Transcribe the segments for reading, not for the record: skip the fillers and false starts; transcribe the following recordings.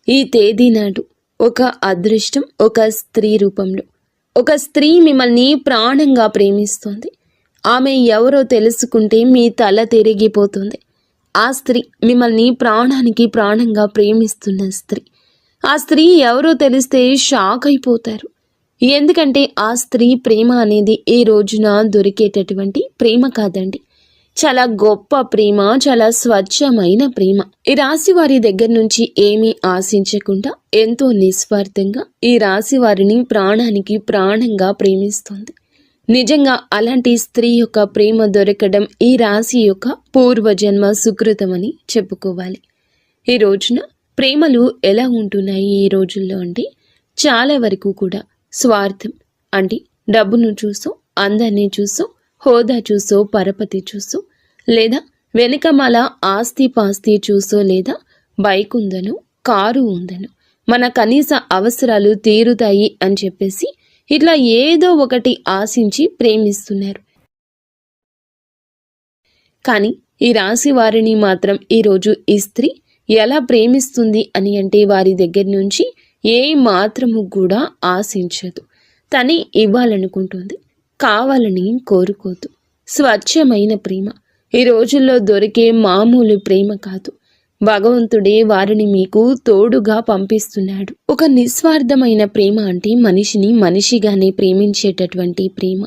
ఈ తేదీ నాడు ఒక అదృష్టం ఒక స్త్రీ రూపంలో ఒక స్త్రీ మిమ్మల్ని ప్రాణంగా ప్రేమిస్తోంది. ఆమె ఎవరో తెలుసుకుంటే మీ తల తిరిగిపోతుంది. ఆ స్త్రీ మిమ్మల్ని ప్రాణానికి ప్రాణంగా ప్రేమిస్తున్న స్త్రీ. ఆ స్త్రీ ఎవరో తెలిస్తే షాక్ అయిపోతారు. ఎందుకంటే ఆ స్త్రీ ప్రేమ అనేది ఈ రోజున దొరికేటటువంటి ప్రేమ కాదండి. చాలా గొప్ప ప్రేమ, చాలా స్వచ్ఛమైన ప్రేమ. ఈ రాశి వారి దగ్గర నుంచి ఏమీ ఆశించకుండా ఎంతో నిస్వార్థంగా ఈ రాశి వారిని ప్రాణానికి ప్రాణంగా ప్రేమిస్తుంది. నిజంగా అలాంటి స్త్రీ యొక్క ప్రేమ దొరకడం ఈ రాశి యొక్క పూర్వజన్మ సుకృతమని చెప్పుకోవాలి. ఈ రోజున ప్రేమలు ఎలా ఉంటున్నాయి ఈ రోజుల్లో అంటే చాలా వరకు కూడా స్వార్థం అంటే డబ్బును చూసో, అందాన్ని చూసో, హోదా చూసో, పరపతి చూసో, లేదా వెనుకమాల ఆస్తి పాస్తి చూసో, లేదా బైక్ ఉందనో కారు ఉందనో మన కనీస అవసరాలు తీరుతాయి అని చెప్పేసి ఇట్లా ఏదో ఒకటి ఆశించి ప్రేమిస్తున్నారు. కానీ ఈ రాశి వారిని మాత్రం ఈరోజు ఈ స్త్రీ ఎలా ప్రేమిస్తుంది అని అంటే వారి దగ్గర నుంచి ఏ మాత్రము కూడా ఆశించదు. తనే ఇవ్వాలనుకుంటుంది, కావాలని కోరుకోదు. స్వచ్ఛమైన ప్రేమ ఈ రోజుల్లో దొరికే మామూలు ప్రేమ కాదు. భగవంతుడే వారిని మీకు తోడుగా పంపిస్తున్నాడు. ఒక నిస్వార్థమైన ప్రేమ అంటే మనిషిని మనిషిగానే ప్రేమించేటటువంటి ప్రేమ.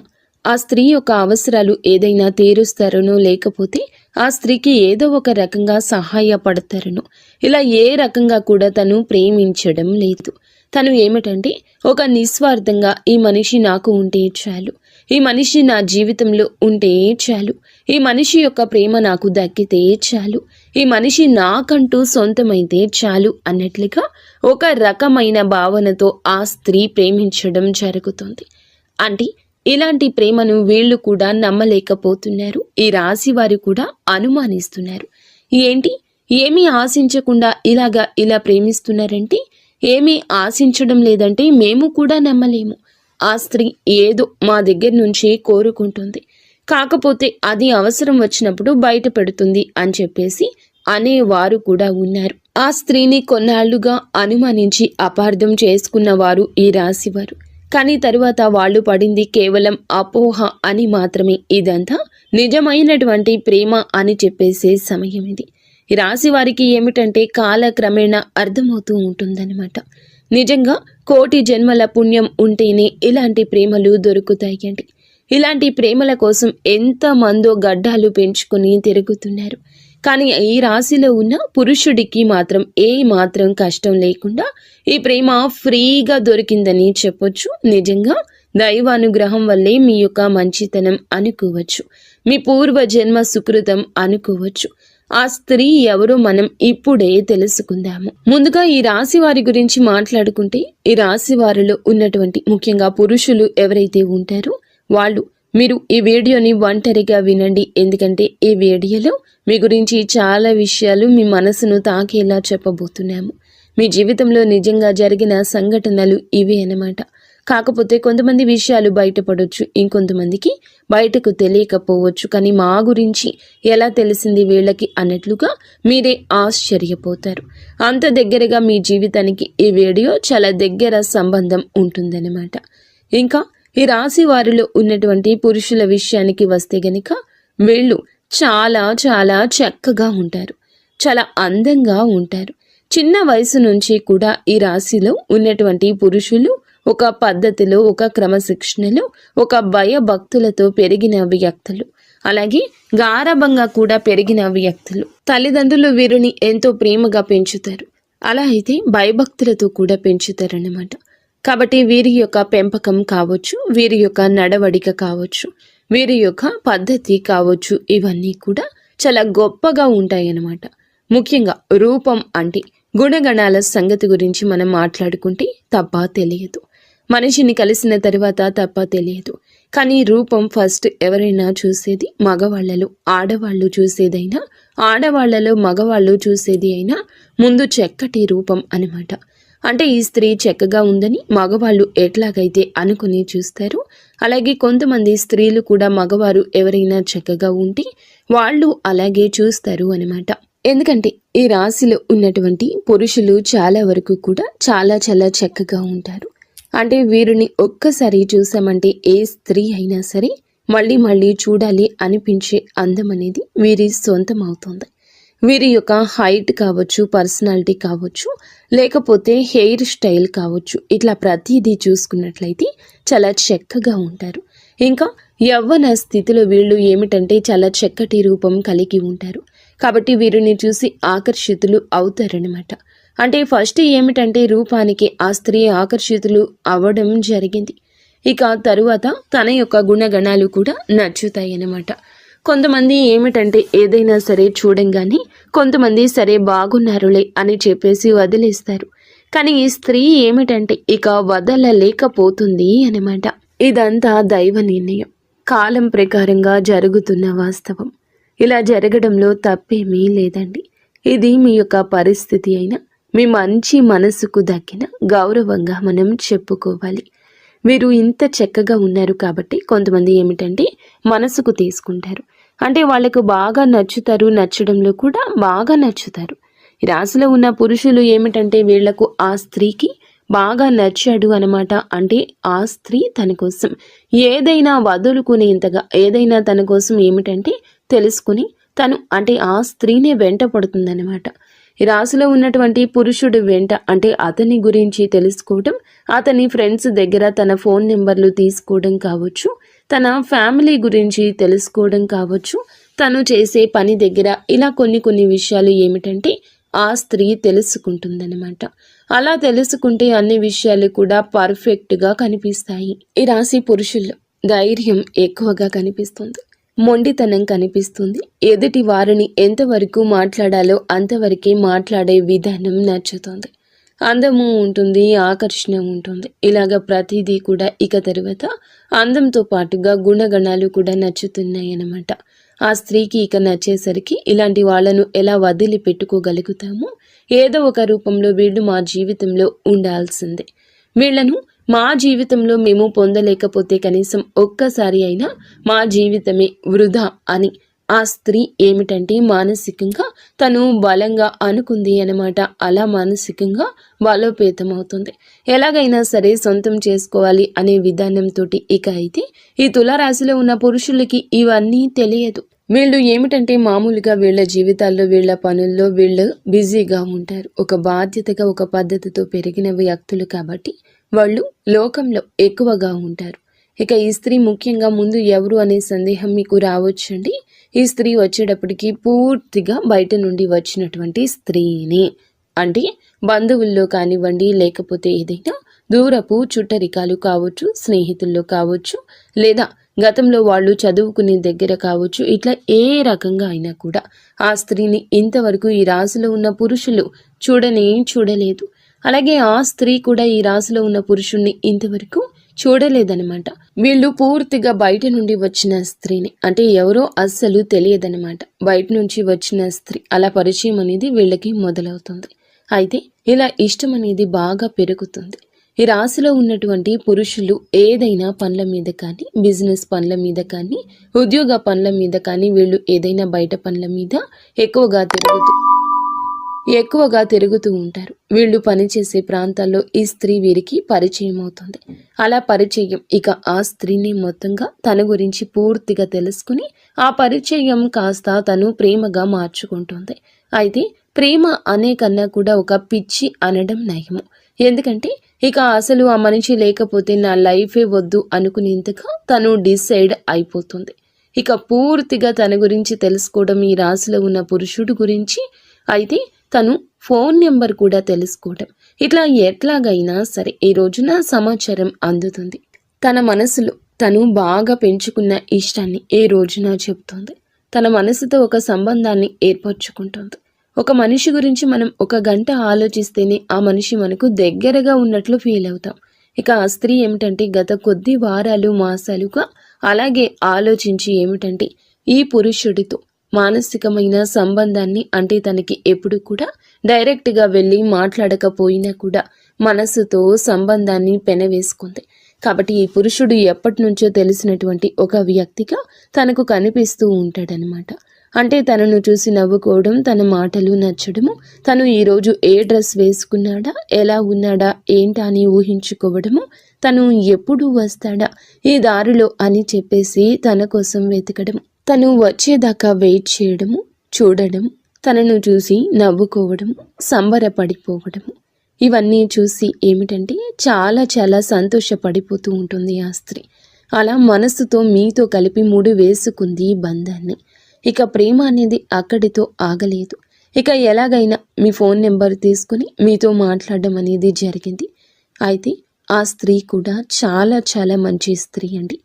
ఆ స్త్రీ యొక్క అవసరాలు ఏదైనా తీరుస్తారనో, లేకపోతే ఆ స్త్రీకి ఏదో ఒక రకంగా సహాయపడతారనో, ఇలా ఏ రకంగా కూడా తను ప్రేమించడం లేదు. తను ఏమిటంటే ఒక నిస్వార్థంగా ఈ మనిషి నాకు ఉంటే చాలు, ఈ మనిషి నా జీవితంలో ఉంటే చాలు, ఈ మనిషి యొక్క ప్రేమ నాకు దక్కితే చాలు, ఈ మనిషి నాకంటూ సొంతమైతే చాలు అన్నట్లుగా ఒక రకమైన భావనతో ఆ స్త్రీ ప్రేమించడం జరుగుతుంది. అంటే ఇలాంటి ప్రేమను వీళ్ళు కూడా నమ్మలేకపోతున్నారు. ఈ రాశి వారు కూడా అనుమానిస్తున్నారు. ఏంటి, ఏమీ ఆశించకుండా ఇలా ప్రేమిస్తున్నారంటే, ఏమీ ఆశించడం లేదంటే మేము కూడా నమ్మలేము. ఆ స్త్రీ ఏదో మా దగ్గర నుంచి కోరుకుంటుంది, కాకపోతే అది అవసరం వచ్చినప్పుడు బయట పెడుతుంది అని చెప్పేసి అనేవారు కూడా ఉన్నారు. ఆ స్త్రీని కొన్నాళ్లుగా అనుమానించి అపార్థం చేసుకున్నవారు ఈ రాశివారు. కానీ తరువాత వాళ్ళు పడింది కేవలం అపోహ అని మాత్రమే. ఇదంతా నిజమైనటువంటి ప్రేమ అని చెప్పేసే సమయం ఇది. ఈ రాశి వారికి ఏమిటంటే కాలక్రమేణా అర్థమవుతూ ఉంటుందన్నమాట. నిజంగా కోటి జన్మల పుణ్యం ఉంటేనే ఇలాంటి ప్రేమలు దొరుకుతాయండి. ఇలాంటి ప్రేమల కోసం ఎంతమందో గడ్డాలు పెంచుకుని తిరుగుతున్నారు. కానీ ఈ రాశిలో ఉన్న పురుషుడికి మాత్రం ఏ మాత్రం కష్టం లేకుండా ఈ ప్రేమ ఫ్రీగా దొరికిందని చెప్పొచ్చు. నిజంగా దైవానుగ్రహం వల్లే మీ యొక్క మంచితనం అనుకోవచ్చు, మీ పూర్వజన్మ సుకృతం అనుకోవచ్చు. ఆ స్త్రీ ఎవరో మనం ఇప్పుడే తెలుసుకుందాము. ముందుగా ఈ రాశి వారి గురించి మాట్లాడుకుంటే, ఈ రాశి వారిలో ఉన్నటువంటి ముఖ్యంగా పురుషులు ఎవరైతే ఉంటారో వాళ్ళు మీరు ఈ వీడియోని ఒంటరిగా వినండి. ఎందుకంటే ఈ వీడియోలో మీ గురించి చాలా విషయాలు మీ మనసును తాకేలా చెప్పబోతున్నాము. మీ జీవితంలో నిజంగా జరిగిన సంఘటనలు ఇవే అన్నమాట. కాకపోతే కొంతమంది విషయాలు బయటపడవచ్చు, ఇంకొంతమందికి బయటకు తెలియకపోవచ్చు. కానీ మా గురించి ఎలా తెలిసింది వీళ్ళకి అన్నట్లుగా మీరే ఆశ్చర్యపోతారు. అంత దగ్గరగా మీ జీవితానికి ఈ వీడియో చాలా దగ్గర సంబంధం ఉంటుందన్నమాట. ఇంకా ఈ రాశి వారిలో ఉన్నటువంటి పురుషుల విషయానికి వస్తే గనుక వీళ్ళు చాలా చాలా చక్కగా ఉంటారు, చాలా అందంగా ఉంటారు. చిన్న వయసు నుంచి కూడా ఈ రాశిలో ఉన్నటువంటి పురుషులు ఒక పద్ధతిలో, ఒక క్రమశిక్షణలో, ఒక భయభక్తులతో పెరిగిన వ్యక్తులు, అలాగే గారాబంగా కూడా పెరిగిన వ్యక్తులు. తల్లిదండ్రులు వీరిని ఎంతో ప్రేమగా పెంచుతారు, అలా అయితే భయభక్తులతో కూడా పెంచుతారన్నమాట. కాబట్టి వీరి యొక్క పెంపకం కావచ్చు, వీరి యొక్క నడవడిక కావచ్చు, వీరి యొక్క పద్ధతి కావచ్చు, ఇవన్నీ కూడా చాలా గొప్పగా ఉంటాయన్నమాట. ముఖ్యంగా రూపం అంటే గుణగణాల సంగతి గురించి మనం మాట్లాడుకుంటే తప్ప తెలియదు. మనిషిని కలిసిన తర్వాత తప్ప తెలియదు. కానీ రూపం ఫస్ట్ ఎవరైనా చూసేది మగవాళ్లలో, ఆడవాళ్ళు చూసేదైనా, ఆడవాళ్లలో మగవాళ్ళు చూసేది అయినా ముందు చక్కటి రూపం అన్నమాట. అంటే ఈ స్త్రీ చక్కగా ఉందని మగవాళ్ళు ఎట్లాగైతే అనుకుని చూస్తారు, అలాగే కొంతమంది స్త్రీలు కూడా మగవారు ఎవరైనా చక్కగా ఉంటే వాళ్ళు అలాగే చూస్తారు అన్నమాట. ఎందుకంటే ఈ రాశిలో ఉన్నటువంటి పురుషులు చాలా వరకు కూడా చాలా చాలా చక్కగా ఉంటారు. అంటే వీరిని ఒక్కసారి చూసామంటే ఏ స్త్రీ అయినా సరే మళ్ళీ మళ్ళీ చూడాలి అనిపించే అందం అనేది వీరి సొంతం అవుతుంది. వీరి యొక్క హైట్ కావచ్చు, పర్సనాలిటీ కావచ్చు, లేకపోతే హెయిర్ స్టైల్ కావచ్చు, ఇట్లా ప్రతిదీ చూసుకున్నట్లయితే చాలా చక్కగా ఉంటారు. ఇంకా యవ్వన స్థితిలో వీళ్ళు ఏమిటంటే చాలా చక్కటి రూపం కలిగి ఉంటారు. కాబట్టి వీరిని చూసి ఆకర్షితులు అవుతారనమాట. అంటే ఫస్ట్ ఏమిటంటే రూపానికి ఆ స్త్రీ ఆకర్షితులు అవ్వడం జరిగింది. ఇక తరువాత తన యొక్క గుణగణాలు కూడా నచ్చుతాయన్నమాట. కొంతమంది ఏమిటంటే ఏదైనా సరే చూడంగానే కొంతమంది సరే బాగున్నారులే అని చెప్పేసి వదిలేస్తారు. కానీ ఈ స్త్రీ ఏమిటంటే ఇక వదలలేకపోతుంది అనమాట. ఇదంతా దైవ నిర్ణయం, కాలం ప్రకారంగా జరుగుతున్న వాస్తవం. ఇలా జరగడంలో తప్పేమీ లేదండి. ఇది మీ యొక్క పరిస్థితి అయినా మీ మంచి మనసుకు దక్కిన గౌరవంగా మనం చెప్పుకోవాలి. మీరు ఇంత చక్కగా ఉన్నారు కాబట్టి కొంతమంది ఏమిటంటే మనసుకు తీసుకుంటారు. అంటే వాళ్ళకు బాగా నచ్చుతారు, నచ్చడంలో కూడా బాగా నచ్చుతారు. ఈ రాశిలో ఉన్న పురుషులు ఏమిటంటే వీళ్లకు ఆ స్త్రీకి బాగా నచ్చాడు అనమాట. అంటే ఆ స్త్రీ తన కోసం ఏదైనా వదులుకునేంతగా, ఏదైనా తన కోసం ఏమిటంటే తెలుసుకుని తను అంటే ఆ స్త్రీనే వెంట పడుతుందన్నమాట. ఈ రాశిలో ఉన్నటువంటి పురుషుడు వెంట అంటే అతని గురించి తెలుసుకోవడం, అతని ఫ్రెండ్స్ దగ్గర తన ఫోన్ నెంబర్లు తీసుకోవడం కావచ్చు, తన ఫ్యామిలీ గురించి తెలుసుకోవడం కావచ్చు, తను చేసే పని దగ్గర ఇలా కొన్ని విషయాలు ఏమిటంటే ఆ స్త్రీ తెలుసుకుంటుందన్నమాట. అలా తెలుసుకుంటే అన్ని విషయాలు కూడా పర్ఫెక్ట్గా కనిపిస్తాయి. ఈ రాశి పురుషుల్లో ధైర్యం ఎక్కువగా కనిపిస్తుంది, మొండితనం కనిపిస్తుంది. ఎదుటి వారిని ఎంతవరకు మాట్లాడాలో అంతవరకే మాట్లాడే విధానం నచ్చుతుంది. అందము ఉంటుంది, ఆకర్షణ ఉంటుంది. ఇలాగ ప్రతిదీ కూడా ఇక తరువాత అందంతో పాటుగా గుణగణాలు కూడా నచ్చుతున్నాయి అన్నమాట. ఆ స్త్రీకి ఇక నచ్చేసరికి ఇలాంటి వాళ్ళను ఎలా వదిలి పెట్టుకోగలుగుతామో, ఏదో ఒక రూపంలో వీళ్ళు మా జీవితంలో ఉండాల్సిందే. వీళ్లను మా జీవితంలో మేము పొందలేకపోతే కనీసం ఒక్కసారి అయినా మా జీవితమే వృధా అని ఆ స్త్రీ ఏమిటంటే మానసికంగా తను బలంగా అనుకుంది అన్నమాట. అలా మానసికంగా బలోపేతమవుతుంది. ఎలాగైనా సరే సొంతం చేసుకోవాలి అనే విధానంతో ఇక అయితే ఈ తులారాశిలో ఉన్న పురుషులకి ఇవన్నీ తెలియదు. వీళ్ళు ఏమిటంటే మామూలుగా వీళ్ళ జీవితాల్లో, వీళ్ళ పనుల్లో వీళ్ళు బిజీగా ఉంటారు. ఒక బాధ్యతగా, ఒక పద్ధతితో పెరిగిన వ్యక్తులు కాబట్టి వాళ్ళు లోకంలో ఎక్కువగా ఉంటారు. ఇక ఈ స్త్రీ ముఖ్యంగా ముందు ఎవరు అనే సందేహం మీకు రావచ్చండి. ఈ స్త్రీ వచ్చేటప్పటికి పూర్తిగా బయట నుండి వచ్చినటువంటి స్త్రీని, అంటే బంధువుల్లో కానివ్వండి, లేకపోతే ఏదైనా దూరపు చుట్టరికాలు కావచ్చు, స్నేహితుల్లో కావచ్చు, లేదా గతంలో వాళ్ళు చదువుకునే దగ్గర కావచ్చు, ఇట్లా ఏ రకంగా అయినా కూడా ఆ స్త్రీని ఇంతవరకు ఈ రాశిలో ఉన్న పురుషులు చూడలేదు. అలాగే ఆ స్త్రీ కూడా ఈ రాశిలో ఉన్న పురుషుణ్ణి ఇంతవరకు చూడలేదనమాట. వీళ్ళు పూర్తిగా బయట నుండి వచ్చిన స్త్రీని, అంటే ఎవరో అస్సలు తెలియదనమాట. బయట నుంచి వచ్చిన స్త్రీ అలా పరిచయం అనేది వీళ్ళకి మొదలవుతుంది. అయితే ఇలా ఇష్టం అనేది బాగా పెరుగుతుంది. ఈ రాశిలో ఉన్నటువంటి పురుషులు ఏదైనా పనుల మీద కానీ, బిజినెస్ పనుల మీద కానీ, ఉద్యోగ పనుల మీద కానీ, వీళ్ళు ఏదైనా బయట పనుల మీద ఎక్కువగా తిరుగుతూ ఉంటారు. వీళ్ళు పనిచేసే ప్రాంతాల్లో ఈ స్త్రీ వీరికి పరిచయం అవుతుంది. అలా పరిచయం ఇక ఆ స్త్రీని మొత్తంగా తన గురించి పూర్తిగా తెలుసుకుని ఆ పరిచయం కాస్త తను ప్రేమగా మార్చుకుంటుంది. అయితే ప్రేమ అనే కన్నా కూడా ఒక పిచ్చి అనడం నయము. ఎందుకంటే ఇక అసలు ఆ మనిషి లేకపోతే నా లైఫే వద్దు అనుకునేంతగా తను డిసైడ్ అయిపోతుంది. ఇక పూర్తిగా తన గురించి తెలుసుకోవడం ఈ రాశిలో ఉన్న పురుషుడు గురించి. అయితే తను ఫోన్ నెంబర్ కూడా తెలుసుకోవడం, ఇట్లా ఎట్లాగైనా సరే ఈ రోజున సమాచారం అందుతుంది. తన మనసులో తను బాగా పెంచుకున్న ఇష్టాన్ని ఏ రోజున చెప్తుంది. తన మనసుతో ఒక సంబంధాన్ని ఏర్పరచుకుంటుంది. ఒక మనిషి గురించి మనం 1 గంట ఆలోచిస్తేనే ఆ మనిషి మనకు దగ్గరగా ఉన్నట్లు ఫీల్ అవుతాం. ఇక ఆ స్త్రీ ఏమిటంటే గత కొద్ది వారాలు, మాసాలుగా అలాగే ఆలోచించి ఏమిటంటే ఈ పురుషుడితో మానసికమైన సంబంధాన్ని, అంటే తనకి ఎప్పుడు కూడా డైరెక్ట్గా వెళ్ళి మాట్లాడకపోయినా కూడా మనసుతో సంబంధాన్ని పెనవేసుకుంది. కాబట్టి ఈ పురుషుడు ఎప్పటి నుంచో తెలిసినటువంటి ఒక వ్యక్తిగా తనకు కనిపిస్తూ ఉంటాడనమాట. అంటే తనను చూసి నవ్వుకోవడం, తన మాటలు నచ్చడము, తను ఈరోజు ఏ డ్రెస్ వేసుకున్నాడా, ఎలా ఉన్నాడా ఏంటా అని ఊహించుకోవడము, తను ఎప్పుడు వస్తాడా ఈ దారిలో అని చెప్పేసి తన కోసం వెతకడం, తను వచ్చేదాకా వెయిట్ చేయడము, చూడడం, తనను చూసి నవ్వుకోవడము, సంబరపడిపోవడము, ఇవన్నీ చూసి ఏమిటంటే చాలా చాలా సంతోషపడిపోతూ ఉంటుంది ఆ స్త్రీ. అలా మనసుతో మీతో కలిపి ముడి వేసుకుంది ఈ బంధాన్ని. ఇక ప్రేమ అనేది అక్కడితో ఆగలేదు. ఇక ఎలాగైనా మీ ఫోన్ నెంబర్ తీసుకుని మీతో మాట్లాడడం అనేది జరిగింది. అయితే ఆ స్త్రీ కూడా చాలా చాలా మంచి స్త్రీ అండి.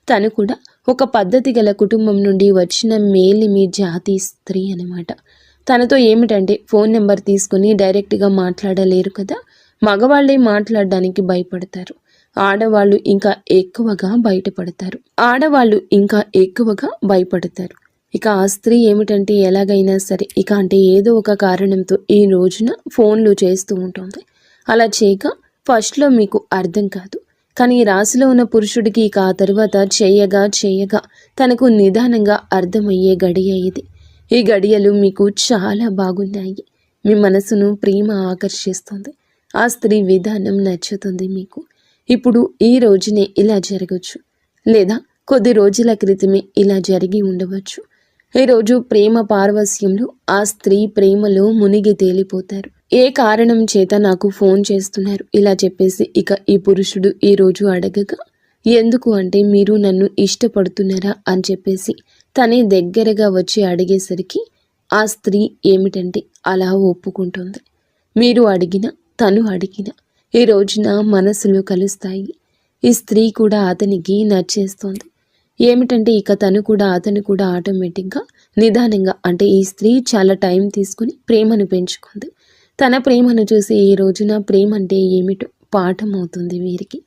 తను కూడా ఒక పద్ధతి గల కుటుంబం నుండి వచ్చిన మేలిమి జాతి స్త్రీ అనమాట. తనతో ఏమిటంటే ఫోన్ నెంబర్ తీసుకుని డైరెక్ట్గా మాట్లాడలేరు కదా, మగవాళ్ళే మాట్లాడడానికి భయపడతారు, ఆడవాళ్ళు ఇంకా ఎక్కువగా భయపడతారు. ఇక ఆ స్త్రీ ఏమిటంటే ఎలాగైనా సరే అంటే ఏదో ఒక కారణంతో ఈ రోజున ఫోన్లు చేస్తూ ఉంటుంది. అలా చేయక ఫస్ట్లో మీకు అర్థం కాదు, కానీ ఈ రాశిలో ఉన్న పురుషుడికి ఇక ఆ తర్వాత చేయగా తనకు నిదానంగా అర్థమయ్యే గడియ ఇది. ఈ గడియలు మీకు చాలా బాగున్నాయి. మీ మనసును ప్రేమ ఆకర్షిస్తుంది. ఆ స్త్రీ విధానం నచ్చుతుంది మీకు. ఇప్పుడు ఈ రోజునే ఇలా జరగచ్చు, లేదా కొద్ది రోజుల క్రితమే ఇలా జరిగి ఉండవచ్చు. ఈరోజు ప్రేమ పారవస్యంలో ఆ స్త్రీ ప్రేమలో మునిగి తేలిపోతారు. ఏ కారణం చేత నాకు ఫోన్ చేస్తున్నారు ఇలా చెప్పేసి ఇక ఈ పురుషుడు ఈరోజు అడగగా, ఎందుకు అంటే మీరు నన్ను ఇష్టపడుతున్నారా అని చెప్పేసి తనే దగ్గరగా వచ్చి అడిగేసరికి ఆ స్త్రీ ఏమిటంటే అలా ఒప్పుకుంటుంది. మీరు అడిగిన, తను అడిగిన ఈ రోజున మనసులు కలుస్తాయి. ఈ స్త్రీ కూడా అతనికి నచ్చేస్తోంది. ఏమిటంటే ఇక అతను కూడా ఆటోమేటిక్గా నిదానంగా అంటే ఈ స్త్రీ చాలా టైం తీసుకుని ప్రేమను పెంచుకుంది. తన ప్రేమను చూసి ఈ రోజున ప్రేమ అంటే ఏమిటో పాఠం అవుతుంది వీరికి.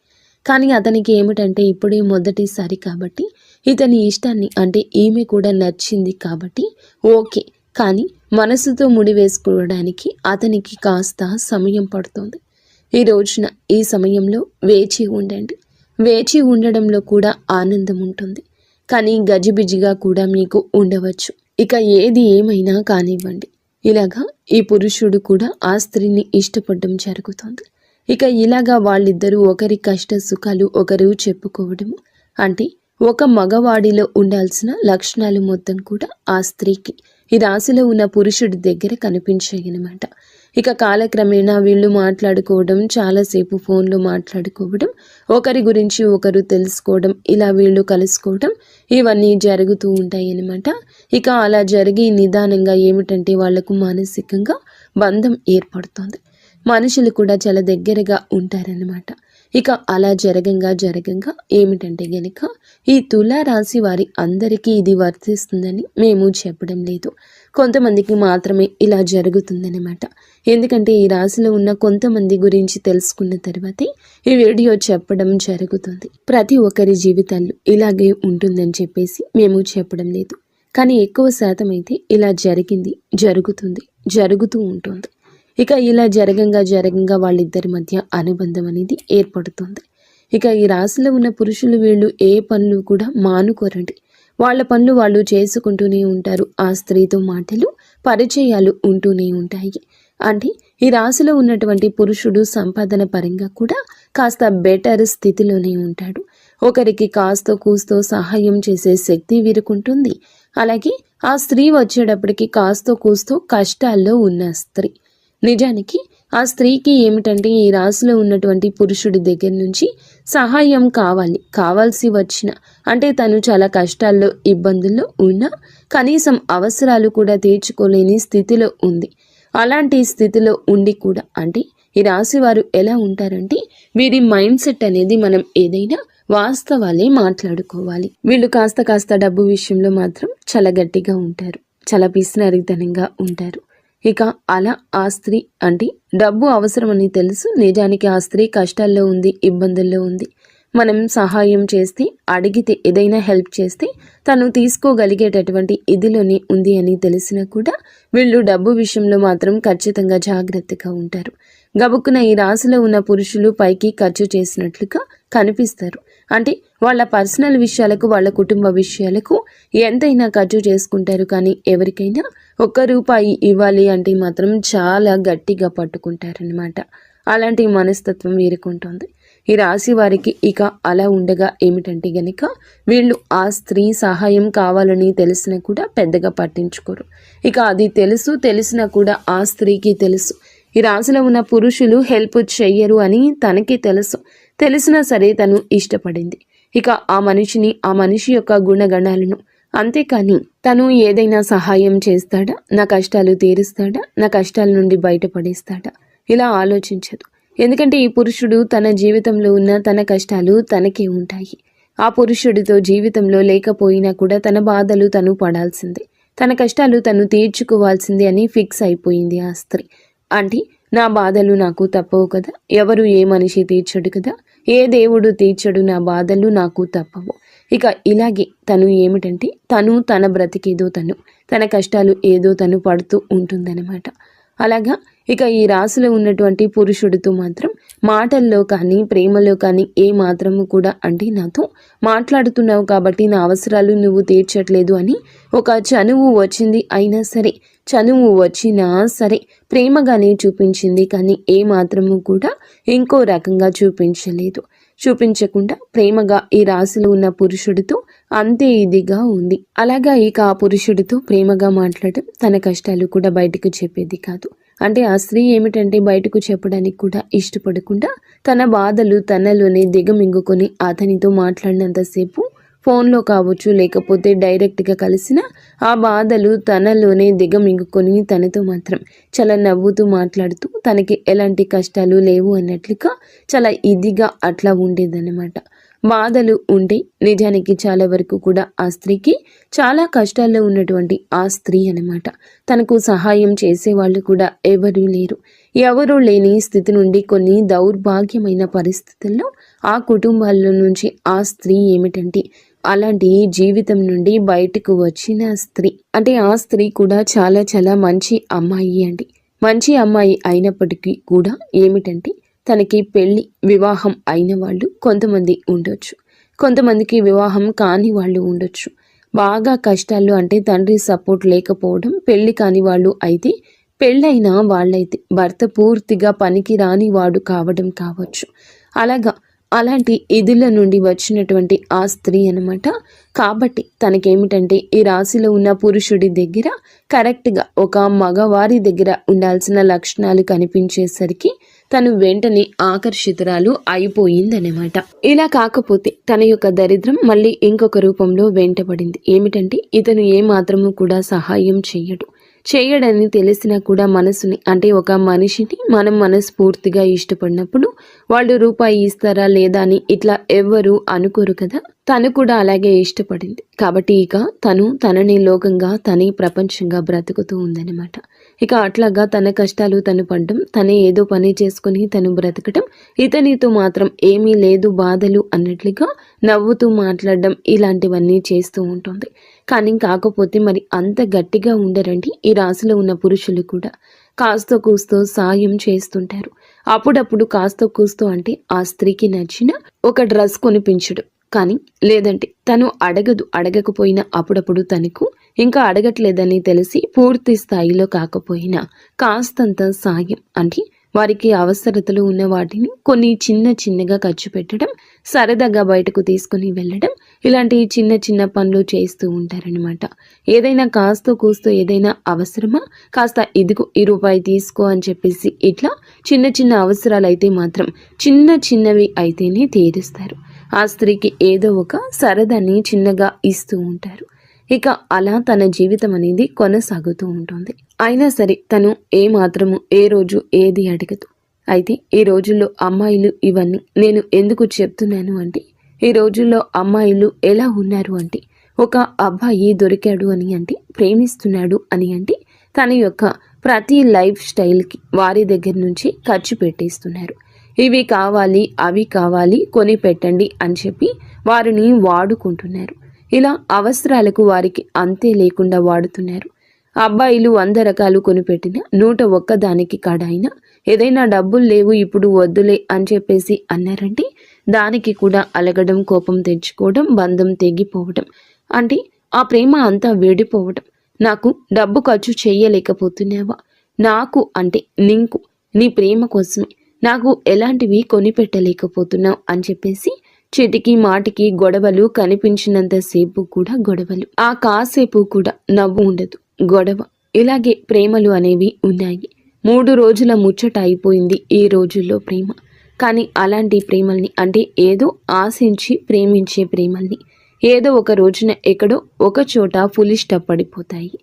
కానీ అతనికి ఏమిటంటే ఇప్పుడే మొదటిసారి కాబట్టి ఇతని ఇష్టాన్ని అంటే ఈమె కూడా నచ్చింది కాబట్టి ఓకే, కానీ మనసుతో ముడివేసుకోవడానికి అతనికి కాస్త సమయం పడుతుంది. ఈ రోజున ఈ సమయంలో వేచి ఉండండి. వేచి ఉండడంలో కూడా ఆనందం ఉంటుంది, కానీ గజిబిజిగా కూడా మీకు ఉండవచ్చు. ఇక ఏది ఏమైనా కానివ్వండి, ఇలాగా ఈ పురుషుడు కూడా ఆ స్త్రీని ఇష్టపడడం జరుగుతుంది. ఇక ఇలాగా వాళ్ళిద్దరూ ఒకరి కష్ట సుఖాలు ఒకరు చెప్పుకోవడము, అంటే ఒక మగవాడిలో ఉండాల్సిన లక్షణాలు మొత్తం కూడా ఆ స్త్రీకి ఈ రాశిలో ఉన్న పురుషుడి దగ్గర కనిపించాయన్నమాట. ఇక కాలక్రమేణా వీళ్ళు మాట్లాడుకోవడం, చాలాసేపు ఫోన్లో మాట్లాడుకోవడం, ఒకరి గురించి ఒకరు తెలుసుకోవడం, ఇలా వీళ్ళు కలుసుకోవడం, ఇవన్నీ జరుగుతూ ఉంటాయి అన్నమాట. ఇక అలా జరిగి నిదానంగా ఏమిటంటే వాళ్లకు మానసికంగా బంధం ఏర్పడుతుంది. మనుషులు కూడా చాలా దగ్గరగా ఉంటారన్నమాట. ఇక అలా జరగంగా ఏమిటంటే గనుక ఈ తులారాశి వారి అందరికీ ఇది వర్తిస్తుందని మేము చెప్పడం లేదు, కొంతమందికి మాత్రమే ఇలా జరుగుతుందన్నమాట. ఎందుకంటే ఈ రాశిలో ఉన్న కొంతమంది గురించి తెలుసుకున్న తర్వాతే ఈ వీడియో చెప్పడం జరుగుతుంది. ప్రతి ఒక్కరి జీవితాల్లో ఇలాగే ఉంటుందని చెప్పేసి మేము చెప్పడం లేదు, కానీ ఎక్కువ శాతం అయితే ఇలా జరుగుతూ ఉంటుంది. ఇక ఇలా జరగంగా వాళ్ళిద్దరి మధ్య అనుబంధం అనేది ఏర్పడుతుంది. ఇక ఈ రాశిలో ఉన్న పురుషులు వీళ్ళు ఏ పనులు కూడా మానుకోరండి. వాళ్ళ పనులు వాళ్ళు చేసుకుంటూనే ఉంటారు. ఆ స్త్రీతో మాటలు, పరిచయాలు ఉంటూనే ఉంటాయి. అంటే ఈ రాశిలో ఉన్నటువంటి పురుషుడు సంపాదన పరంగా కూడా కాస్త బెటర్ స్థితిలోనే ఉంటాడు. ఒకరికి కాస్తో కూస్తో సహాయం చేసే శక్తి వీరుకుంటుంది. అలాగే ఆ స్త్రీ వచ్చేటప్పటికి కాస్తో కూస్తో కష్టాల్లో ఉన్న స్త్రీ. నిజానికి ఆ స్త్రీకి ఏమిటంటే ఈ రాశిలో ఉన్నటువంటి పురుషుడి దగ్గర నుంచి సహాయం కావాల్సి వచ్చిన, అంటే తను చాలా కష్టాల్లో ఇబ్బందుల్లో ఉన్నా కనీసం అవసరాలు కూడా తీర్చుకోలేని స్థితిలో ఉంది. అలాంటి స్థితిలో ఉండి కూడా అంటే ఈ రాశి వారు ఎలా ఉంటారంటే వీరి మైండ్ సెట్ అనేది మనం ఏదైనా వాస్తవాలే మాట్లాడుకోవాలి. వీళ్ళు కాస్త డబ్బు విషయంలో మాత్రం చాలా గట్టిగా ఉంటారు, చాలా పిసినారితనంగా ఉంటారు. ఇక అలా ఆ స్త్రీ అంటే డబ్బు అవసరమని తెలుసు, నిజానికి ఆ స్త్రీ కష్టాల్లో ఉంది, ఇబ్బందుల్లో ఉంది. మనం సహాయం చేస్తే, అడిగితే, ఏదైనా హెల్ప్ చేస్తే తను తీసుకోగలిగేటటువంటి ఇదిలోనే ఉంది అని తెలిసినా కూడా వీళ్ళు డబ్బు విషయంలో మాత్రం ఖచ్చితంగా జాగ్రత్తగా ఉంటారు. గబుక్కున ఈ రాశిలో ఉన్న పురుషులు పైకి ఖర్చు చేసినట్లుగా కనిపిస్తారు. అంటే వాళ్ళ పర్సనల్ విషయాలకు, వాళ్ళ కుటుంబ విషయాలకు ఎంతైనా ఖర్చు చేసుకుంటారు. కానీ ఎవరికైనా ₹1 ఇవ్వాలి అంటే మాత్రం చాలా గట్టిగా పట్టుకుంటారనమాట. అలాంటి మనస్తత్వం వీరుకుంటుంది. ఈ రాశి వారికి ఇక అలా ఉండగా ఏమిటంటే గనక వీళ్ళు ఆ స్త్రీ సహాయం కావాలని తెలిసినా కూడా పెద్దగా పట్టించుకోరు. ఇక అది తెలిసినా కూడా ఆ స్త్రీకి తెలుసు ఈ రాశిలో ఉన్న పురుషులు హెల్ప్ చెయ్యరు అని తనకి తెలిసినా సరే తను ఇష్టపడింది ఇక ఆ మనిషి యొక్క గుణగణాలను. అంతేకాని తను ఏదైనా సహాయం చేస్తాడా, నా కష్టాలు తీరుస్తాడా, నా కష్టాల నుండి బయటపడేస్తాడా ఇలా ఆలోచించదు. ఎందుకంటే ఈ పురుషుడు తన జీవితంలో ఉన్న తన కష్టాలు తనకే ఉంటాయి. ఆ పురుషుడితో జీవితంలో లేకపోయినా కూడా తన బాధలు తను పడాల్సిందే, తన కష్టాలు తను తీర్చుకోవాల్సిందే అని ఫిక్స్ అయిపోయింది ఆ స్త్రీ. అంటే నా బాధలు నాకు తప్పవు కదా, ఎవరు ఏ మనిషి తీర్చడు కదా, ఏ దేవుడు తీర్చడు నా బాధలు నాకు తప్పవు. ఇక ఇలాగే తను ఏమిటంటే తన బ్రతికేదో తన కష్టాలు ఏదో తను పడుతూ ఉంటుందన్నమాట. అలాగా ఇక ఈ రాశిలో ఉన్నటువంటి పురుషుడితో మాత్రం మాటల్లో కానీ ప్రేమలో కానీ ఏ మాత్రము కూడా అంటే నాతో మాట్లాడుతున్నావు కాబట్టి నా అవసరాలు నువ్వు తీర్చట్లేదు అని ఒక చనువు వచ్చింది. అయినా సరే చనువు వచ్చినా సరే ప్రేమగానే చూపించింది, కానీ ఏ మాత్రము కూడా ఇంకో రకంగా చూపించకుండా ప్రేమగా ఈ రాశిలో ఉన్న పురుషుడితో అంతే ఇదిగా ఉంది. అలాగా ఇక ఆ పురుషుడితో ప్రేమగా మాట్లాడటం, తన కష్టాలు కూడా బయటకు చెప్పేది కాదు. అంటే ఆ స్త్రీ ఏమిటంటే బయటకు చెప్పడానికి కూడా ఇష్టపడకుండా తన బాధలు తనలోనే దిగమింగుకొని అతనితో మాట్లాడినంతసేపు ఫోన్లో కావచ్చు, లేకపోతే డైరెక్ట్గా కలిసిన ఆ బాధలు తనలోనే దిగమింగుకొని తనతో మాత్రం చాలా నవ్వుతూ మాట్లాడుతూ తనకి ఎలాంటి కష్టాలు లేవు అన్నట్లుగా చాలా ఇదిగా అట్లా ఉండేదన్నమాట. బాధలు ఉంటే నిజానికి చాలా వరకు కూడా ఆ స్త్రీకి చాలా కష్టాల్లో ఉన్నటువంటి ఆ స్త్రీ అన్నమాట. తనకు సహాయం చేసేవాళ్ళు కూడా ఎవరూ లేని స్థితి నుండి కొన్ని దౌర్భాగ్యమైన పరిస్థితుల్లో ఆ కుటుంబాల నుంచి ఆ స్త్రీ ఏమిటంటే అలాంటి జీవితం నుండి బయటకు వచ్చిన స్త్రీ. అంటే ఆ స్త్రీ కూడా చాలా చాలా మంచి అమ్మాయి అండి. మంచి అమ్మాయి అయినప్పటికీ కూడా ఏమిటంటే తనకి వివాహం అయిన వాళ్ళు కొంతమంది ఉండొచ్చు, కొంతమందికి వివాహం కాని వాళ్ళు ఉండొచ్చు. బాగా కష్టాలు అంటే తండ్రి సపోర్ట్ లేకపోవడం, పెళ్లి కాని వాళ్ళు అయితే, పెళ్ళైన వాళ్ళైతే భర్త పూర్తిగా పనికి రాని వాడు కావడం కావచ్చు. అలాంటి ఇదిల నుండి వచ్చినటువంటి ఆ స్త్రీ అన్నమాట. కాబట్టి తనకేమిటంటే ఈ రాశిలో ఉన్న పురుషుడి దగ్గర కరెక్ట్గా ఒక మగవారి దగ్గర ఉండాల్సిన లక్షణాలు కనిపించేసరికి తను వెంటనే ఆకర్షితురాలు అయిపోయిందన్నమాట. ఇలా కాకపోతే తన యొక్క దరిద్రం మళ్ళీ ఇంకొక రూపంలో వెంటబడింది. ఏమిటంటే ఇతను ఏ మాత్రము కూడా సహాయం చేయడని తెలిసినా కూడా మనసుని అంటే ఒక మనిషిని మనం మనస్ఫూర్తిగా ఇష్టపడినప్పుడు వాళ్ళు రూపాయి ఇస్తారా లేదా అని ఇట్లా ఎవ్వరూ అనుకోరు కదా. తను కూడా అలాగే ఇష్టపడింది కాబట్టి ఇక తనని లోకంగా తనే ప్రపంచంగా బ్రతుకుతూ ఉందన్నమాట. ఇక అట్లాగా తన కష్టాలు తను పడడం, తనే ఏదో పని చేసుకుని తను బ్రతకడం, ఇతనితో మాత్రం ఏమీ లేదు బాధలు అన్నట్లుగా నవ్వుతూ మాట్లాడడం, ఇలాంటివన్నీ చేస్తూ ఉంటుంది. కానీ కాకపోతే మరి అంత గట్టిగా ఉండరండి ఈ రాశిలో ఉన్న పురుషులు కూడా. కాస్తో కూస్తో సాయం చేస్తుంటారు. అప్పుడప్పుడు కాస్తో కూస్తో అంటే ఆ స్త్రీకి నచ్చిన ఒక డ్రెస్ కొనిపించడు, కానీ లేదంటే తను అడగకపోయినా అప్పుడప్పుడు తనకు ఇంకా అడగట్లేదని తెలిసి పూర్తి స్థాయిలో కాకపోయినా కాస్తంత సాయం అంటే వారికి అవసరతలు ఉన్న వాటిని కొన్ని చిన్నగా ఖర్చు పెట్టడం, సరదాగా బయటకు తీసుకుని వెళ్ళడం, ఇలాంటి చిన్న పనులు చేస్తూ ఉంటారనమాట. ఏదైనా కాస్తో కూస్తో ఏదైనా అవసరమా, కాస్త ఇదిగో ₹1 తీసుకో అని చెప్పేసి ఇట్లా చిన్న అవసరాలు అయితే మాత్రం చిన్నవి అయితేనే తీరుస్తారు. ఆ స్త్రీకి ఏదో ఒక సరదాని చిన్నగా ఇస్తూ ఉంటారు. ఇక అలా తన జీవితం అనేది కొనసాగుతూ ఉంటుంది. అయినా సరే తను ఏ రోజు ఏది అడగదు. అయితే ఈ రోజుల్లో అమ్మాయిలు ఇవన్నీ నేను ఎందుకు చెప్తున్నాను అంటే, ఈ రోజుల్లో అమ్మాయిలు ఎలా ఉన్నారు అంటే, ఒక అబ్బాయి దొరికాడు అని అంటే, ప్రేమిస్తున్నాడు అని అంటే తన యొక్క ప్రతి లైఫ్ స్టైల్కి వారి దగ్గర నుంచి ఖర్చు పెట్టేస్తున్నారు. ఇవి కావాలి అవి కావాలి కొని పెట్టండి అని చెప్పి వారిని వాడుకుంటున్నారు. ఇలా అవసరాలకు వారికి అంతే లేకుండా వాడుతున్నారు. అబ్బాయిలు 100 రకాలు కొనిపెట్టిన 101 దానికి కాడైనా ఏదైనా డబ్బులు లేవు ఇప్పుడు వద్దులే అని చెప్పేసి అన్నారంటే దానికి కూడా అలగడం, కోపం తెచ్చుకోవడం, బంధం తెగిపోవడం, అంటే ఆ ప్రేమ అంతా వేడిపోవడం. నాకు డబ్బు ఖర్చు చేయలేకపోతున్నావా, నాకు అంటే నీకు నీ ప్రేమ కోసమే నాకు ఎలాంటివి కొనిపెట్టలేకపోతున్నావు అని చెప్పేసి చిటికి మాటికి గొడవలు, కనిపించినంతసేపు కూడా గొడవలు. ఆ కాసేపు కూడా నవ్వు ఉండదు, గొడవ. ఇలాగే ప్రేమలు అనేవి ఉన్నాయి. 3 రోజుల ముచ్చట అయిపోయింది ఈ రోజుల్లో ప్రేమ. కానీ అలాంటి ప్రేమల్ని, అంటే ఏదో ఆశించి ప్రేమించే ప్రేమల్ని ఏదో ఒక రోజున ఎక్కడో ఒక చోట ఫుల్ స్టాప్ పడిపోతాయి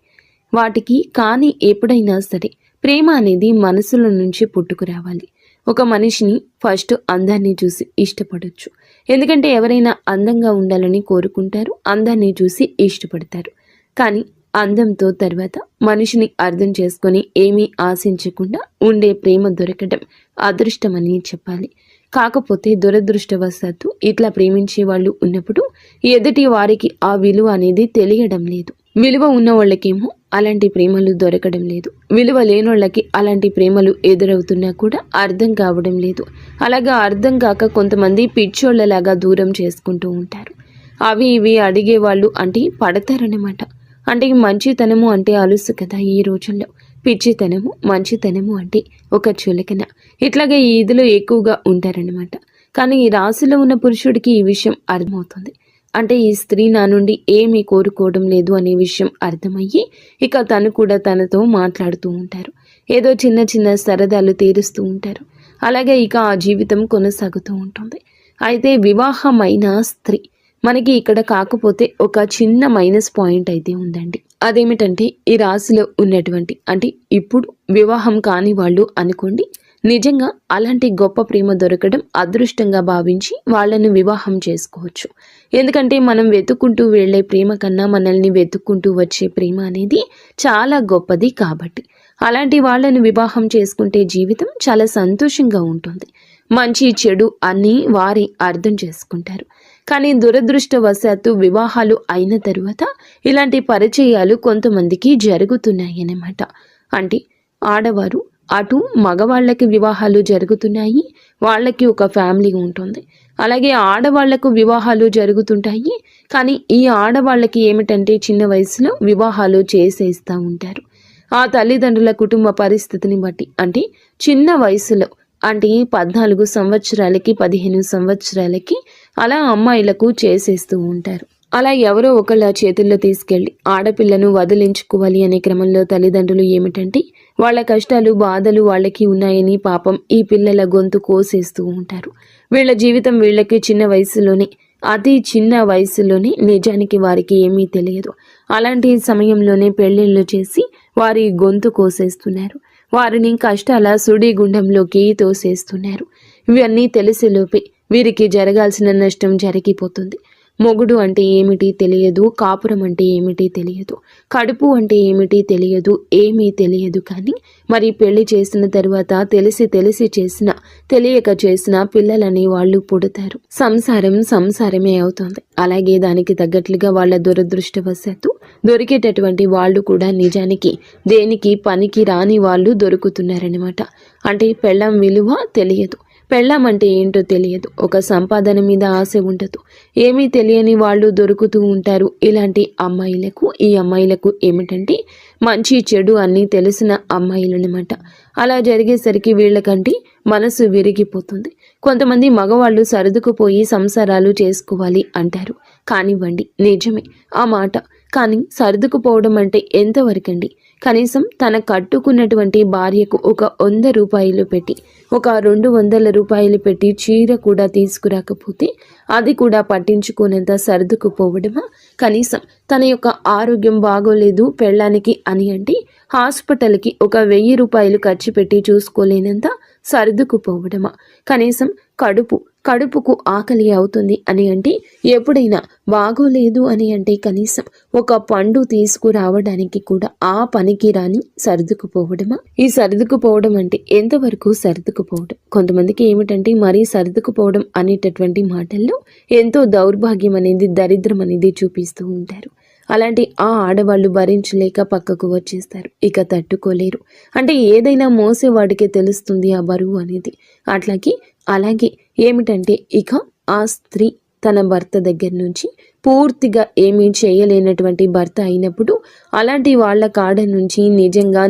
వాటికి. కానీ ఎప్పుడైనా సరే ప్రేమ అనేది మనసుల నుంచి పుట్టుకురావాలి. ఒక మనిషిని ఫస్ట్ అందాన్ని చూసి ఇష్టపడొచ్చు, ఎందుకంటే ఎవరైనా అందంగా ఉండాలని కోరుకుంటారు, అందాన్ని చూసి ఇష్టపడతారు. కానీ అందంతో తర్వాత మనిషిని అర్థం చేసుకొని ఏమీ ఆశించకుండా ఉండే ప్రేమ దొరకడం అదృష్టమని చెప్పాలి. కాకపోతే దురదృష్టవశాత్తు ఇట్లా ప్రేమించే వాళ్ళు ఉన్నప్పుడు ఎదుటి వారికి ఆ విలువ అనేది తెలియడం లేదు. విలువ ఉన్న వాళ్ళకేమో అలాంటి ప్రేమలు దొరకడం లేదు, విలువ లేనోళ్ళకి అలాంటి ప్రేమలు ఎదురవుతున్నా కూడా అర్థం కావడం లేదు. అలాగా అర్థం కాక కొంతమంది పిచ్చోళ్ళలాగా దూరం చేసుకుంటూ ఉంటారు. అవి ఇవి అడిగేవాళ్ళు అంటే పడతారన్నమాట. అంటే మంచితనము అంటే అలుసు కదా ఈ రోజుల్లో. పిచ్చితనము, మంచితనము అంటే ఒక చులకన. ఇట్లాగే ఈ ఇదిలో ఎక్కువగా ఉంటారన్నమాట. కానీ ఈ రాశిలో ఉన్న పురుషుడికి ఈ విషయం అర్థమవుతుంది. అంటే ఈ స్త్రీ నా నుండి ఏమీ కోరుకోవడం లేదు అనే విషయం అర్థమయ్యి ఇక తను కూడా తనతో మాట్లాడుతూ ఉంటారు. ఏదో చిన్న చిన్న సరదాలు తీరుస్తూ ఉంటారు. అలాగే ఇక ఆ జీవితం కొనసాగుతూ ఉంటుంది. అయితే వివాహమైన స్త్రీ మనకి ఇక్కడ కాకపోతే ఒక చిన్న మైనస్ పాయింట్ అయితే ఉందండి. అదేమిటంటే ఈ రాశిలో ఉన్నటువంటి, అంటే ఇప్పుడు వివాహం కాని వాళ్ళు అనుకోండి, నిజంగా అలాంటి గొప్ప ప్రేమ దొరకడం అదృష్టంగా భావించి వాళ్ళను వివాహం చేసుకోవచ్చు. ఎందుకంటే మనం వెతుక్కుంటూ వెళ్ళే ప్రేమ కన్నా మనల్ని వెతుక్కుంటూ వచ్చే ప్రేమ అనేది చాలా గొప్పది కాబట్టి అలాంటి వాళ్ళను వివాహం చేసుకుంటే జీవితం చాలా సంతోషంగా ఉంటుంది. మంచి చెడు అన్నీ వారి అర్థం చేసుకుంటారు. కానీ దురదృష్టవశాత్తు వివాహాలు అయిన తరువాత ఇలాంటి పరిచయాలు కొంతమందికి జరుగుతున్నాయన్నమాట. అంటే ఆడవారు అటు మగవాళ్ళకి వివాహాలు జరుగుతున్నాయి, వాళ్ళకి ఒక ఫ్యామిలీ ఉంటుంది. అలాగే ఆడవాళ్లకు వివాహాలు జరుగుతుంటాయి. కానీ ఈ ఆడవాళ్ళకి ఏమిటంటే చిన్న వయసులో వివాహాలు చేసేస్తూ ఉంటారు. ఆ తల్లిదండ్రుల కుటుంబ పరిస్థితిని బట్టి, అంటే చిన్న వయసులో అంటే 14 సంవత్సరాలకి 15 సంవత్సరాలకి అలా అమ్మాయిలకు చేసేస్తూ ఉంటారు. అలా ఎవరో ఒకళ్ళ చేతుల్లో తీసుకెళ్ళి ఆడపిల్లను వదిలించుకోవాలి అనే క్రమంలో తల్లిదండ్రులు ఏమిటంటే వాళ్ళ కష్టాలు, బాధలు వాళ్ళకి ఉన్నాయని పాపం ఈ పిల్లల గొంతు కోసేస్తూ ఉంటారు. వీళ్ళ జీవితం వీళ్ళకి చిన్న వయసులోనే, అతి చిన్న వయసులోనే నిజానికి వారికి ఏమీ తెలియదు. అలాంటి సమయంలోనే పెళ్ళిళ్ళు చేసి వారి గొంతు కోసేస్తున్నారు. వారిని కష్టాల సుడిగుండంలోకి తోసేస్తున్నారు. ఇవన్నీ తెలిసేలోపే వీరికి జరగాల్సిన నష్టం జరిగిపోతుంది. మొగుడు అంటే ఏమిటి తెలియదు, కాపురం అంటే ఏమిటి తెలియదు, కడుపు అంటే ఏమిటి తెలియదు, ఏమీ తెలియదు. కానీ మరి పెళ్లి చేసిన తర్వాత తెలిసి చేసిన, తెలియక చేసిన పిల్లలని వాళ్ళు పుడతారు. సంసారమే అవుతుంది. అలాగే దానికి తగ్గట్లుగా వాళ్ళ దురదృష్టవశాత్తు దొరికేటటువంటి వాళ్ళు కూడా నిజానికి దేనికి పనికి రాని వాళ్ళు దొరుకుతున్నారనమాట. అంటే పెళ్ళాం విలువ తెలియదు, పెళ్ళాం అంటే ఏంటో తెలియదు, ఒక సంపాదన మీద ఆశ ఉండదు, ఏమీ తెలియని వాళ్ళు దొరుకుతూ ఉంటారు. ఇలాంటి అమ్మాయిలకు, ఈ అమ్మాయిలకు ఏమిటంటే మంచి చెడు అన్నీ తెలిసిన అమ్మాయిలనమాట. అలా జరిగేసరికి వీళ్ళకంటే మనసు విరిగిపోతుంది. కొంతమంది మగవాళ్ళు సర్దుకుపోయి సంసారాలు చేసుకోవాలి అంటారు. కానివ్వండి, నిజమే ఆ మాట. కానీ సర్దుకుపోవడం అంటే ఎంతవరకండి? కనీసం తన కట్టుకున్నటువంటి భార్యకు ఒక 100 రూపాయలు పెట్టి, ఒక 200 రూపాయలు పెట్టి చీర కూడా తీసుకురాకపోతే అది కూడా పట్టించుకునేంత సర్దుకుపోవడమా? కనీసం తన యొక్క ఆరోగ్యం బాగోలేదు పెళ్ళానికి అని అంటే హాస్పిటల్కి ఒక 1000 రూపాయలు ఖర్చు పెట్టి చూసుకోలేనంత సర్దుకుపోవడమా? కనీసం కడుపుకు ఆకలి అవుతుంది అని అంటే, ఎప్పుడైనా బాగోలేదు అని అంటే కనీసం ఒక పండు తీసుకురావడానికి కూడా ఆ పనికి రాని సర్దుకుపోవడమా? ఈ సర్దుకుపోవడం అంటే ఎంతవరకు సర్దుకుపోవడం? కొంతమందికి ఏమిటంటే మరీ సర్దుకుపోవడం అనేటటువంటి మాటల్లో ఎంతో దౌర్భాగ్యం అనేది, దరిద్రం అనేది చూపిస్తూ ఉంటారు. అలాంటి ఆ ఆడవాళ్ళు భరించలేక పక్కకు వచ్చేస్తారు. ఇక తట్టుకోలేరు. అంటే ఏదైనా మోసేవాడికే తెలుస్తుంది ఆ బరువు అనేది. అలాగే ఏమిటంటే ఇక ఆ స్త్రీ తన భర్త దగ్గర నుంచి పూర్తిగా ఏమీ చేయలేనటువంటి భర్త అయినప్పుడు అలాంటి వాళ్ళ కాడ నుంచి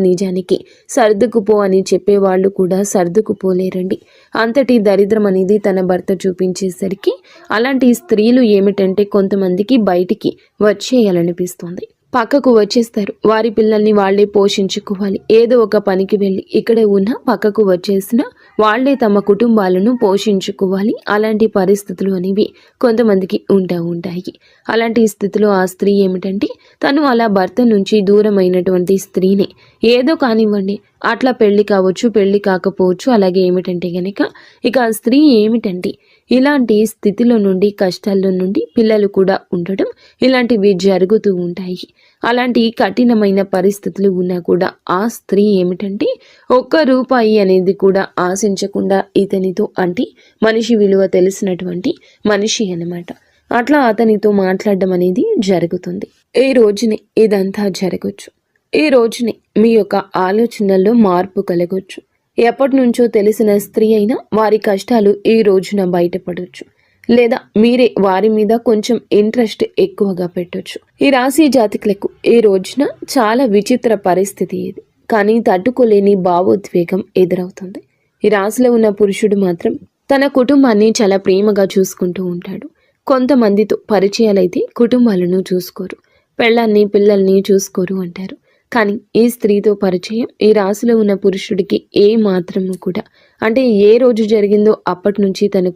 నిజానికి సర్దుకుపో అని చెప్పేవాళ్ళు కూడా సర్దుకుపోలేరండి. అంతటి దరిద్రం అనేది తన భర్త చూపించేసరికి అలాంటి స్త్రీలు ఏమిటంటే కొంతమందికి బయటికి వచ్చేయాలనిపిస్తుంది. పక్కకు వచ్చేస్తారు. వారి పిల్లల్ని వాళ్లే పోషించుకోవాలి. ఏదో ఒక పనికి వెళ్ళి ఇక్కడే ఉన్న పక్కకు వచ్చేసిన వాళ్లే తమ కుటుంబాలను పోషించుకోవాలి. అలాంటి పరిస్థితులు అనేవి కొంతమందికి ఉంటాయి. అలాంటి స్థితిలో ఆ స్త్రీ ఏమిటంటే తను అలా భర్త నుంచి దూరమైనటువంటి స్త్రీని ఏదో కానివ్వండి, అట్లా పెళ్లి కావచ్చు, పెళ్లి కాకపోవచ్చు. అలాగే ఏమిటంటే గనక ఇక ఆ స్త్రీ ఏమిటంటే ఇలాంటి స్థితిలో నుండి, కష్టాల్లో నుండి పిల్లలు కూడా ఉండడం ఇలాంటివి జరుగుతూ ఉంటాయి. అలాంటి కఠినమైన పరిస్థితులు ఉన్నా కూడా ఆ స్త్రీ ఏమిటంటే ఒక్క రూపాయి అనేది కూడా ఆశించకుండా ఇతనితో, అంటే మనిషి విలువ తెలిసినటువంటి మనిషి అన్నమాట, అట్లా అతనితో మాట్లాడడం అనేది జరుగుతుంది. ఈ రోజునే ఇదంతా జరగచ్చు. ఈ రోజునే మీ యొక్క ఆలోచనల్లో మార్పు కలగొచ్చు. ఎప్పటి నుంచో తెలిసిన స్త్రీ అయినా వారి కష్టాలు ఈ రోజున బయటపడవచ్చు. లేదా మీరే వారి మీద కొంచెం ఇంట్రెస్ట్ ఎక్కువగా పెట్టొచ్చు. ఈ రాశి జాతకులకు ఈ రోజున చాలా విచిత్ర పరిస్థితి ఇది, కానీ తట్టుకోలేని భావోద్వేగం ఎదురవుతుంది. ఈ రాశిలో ఉన్న పురుషుడు మాత్రం తన కుటుంబాన్ని చాలా ప్రేమగా చూసుకుంటూ ఉంటాడు. కొంతమందితో పరిచయాలైతే కుటుంబాలను చూసుకోరు, పెళ్ళాన్ని పిల్లల్ని చూసుకోరు అంటారు. కానీ ఈ స్త్రీతో పరిచయం ఈ రాశిలో ఉన్న పురుషుడికి ఏ మాత్రము కూడా, అంటే ఏ రోజు జరిగిందో అప్పటి నుంచి తన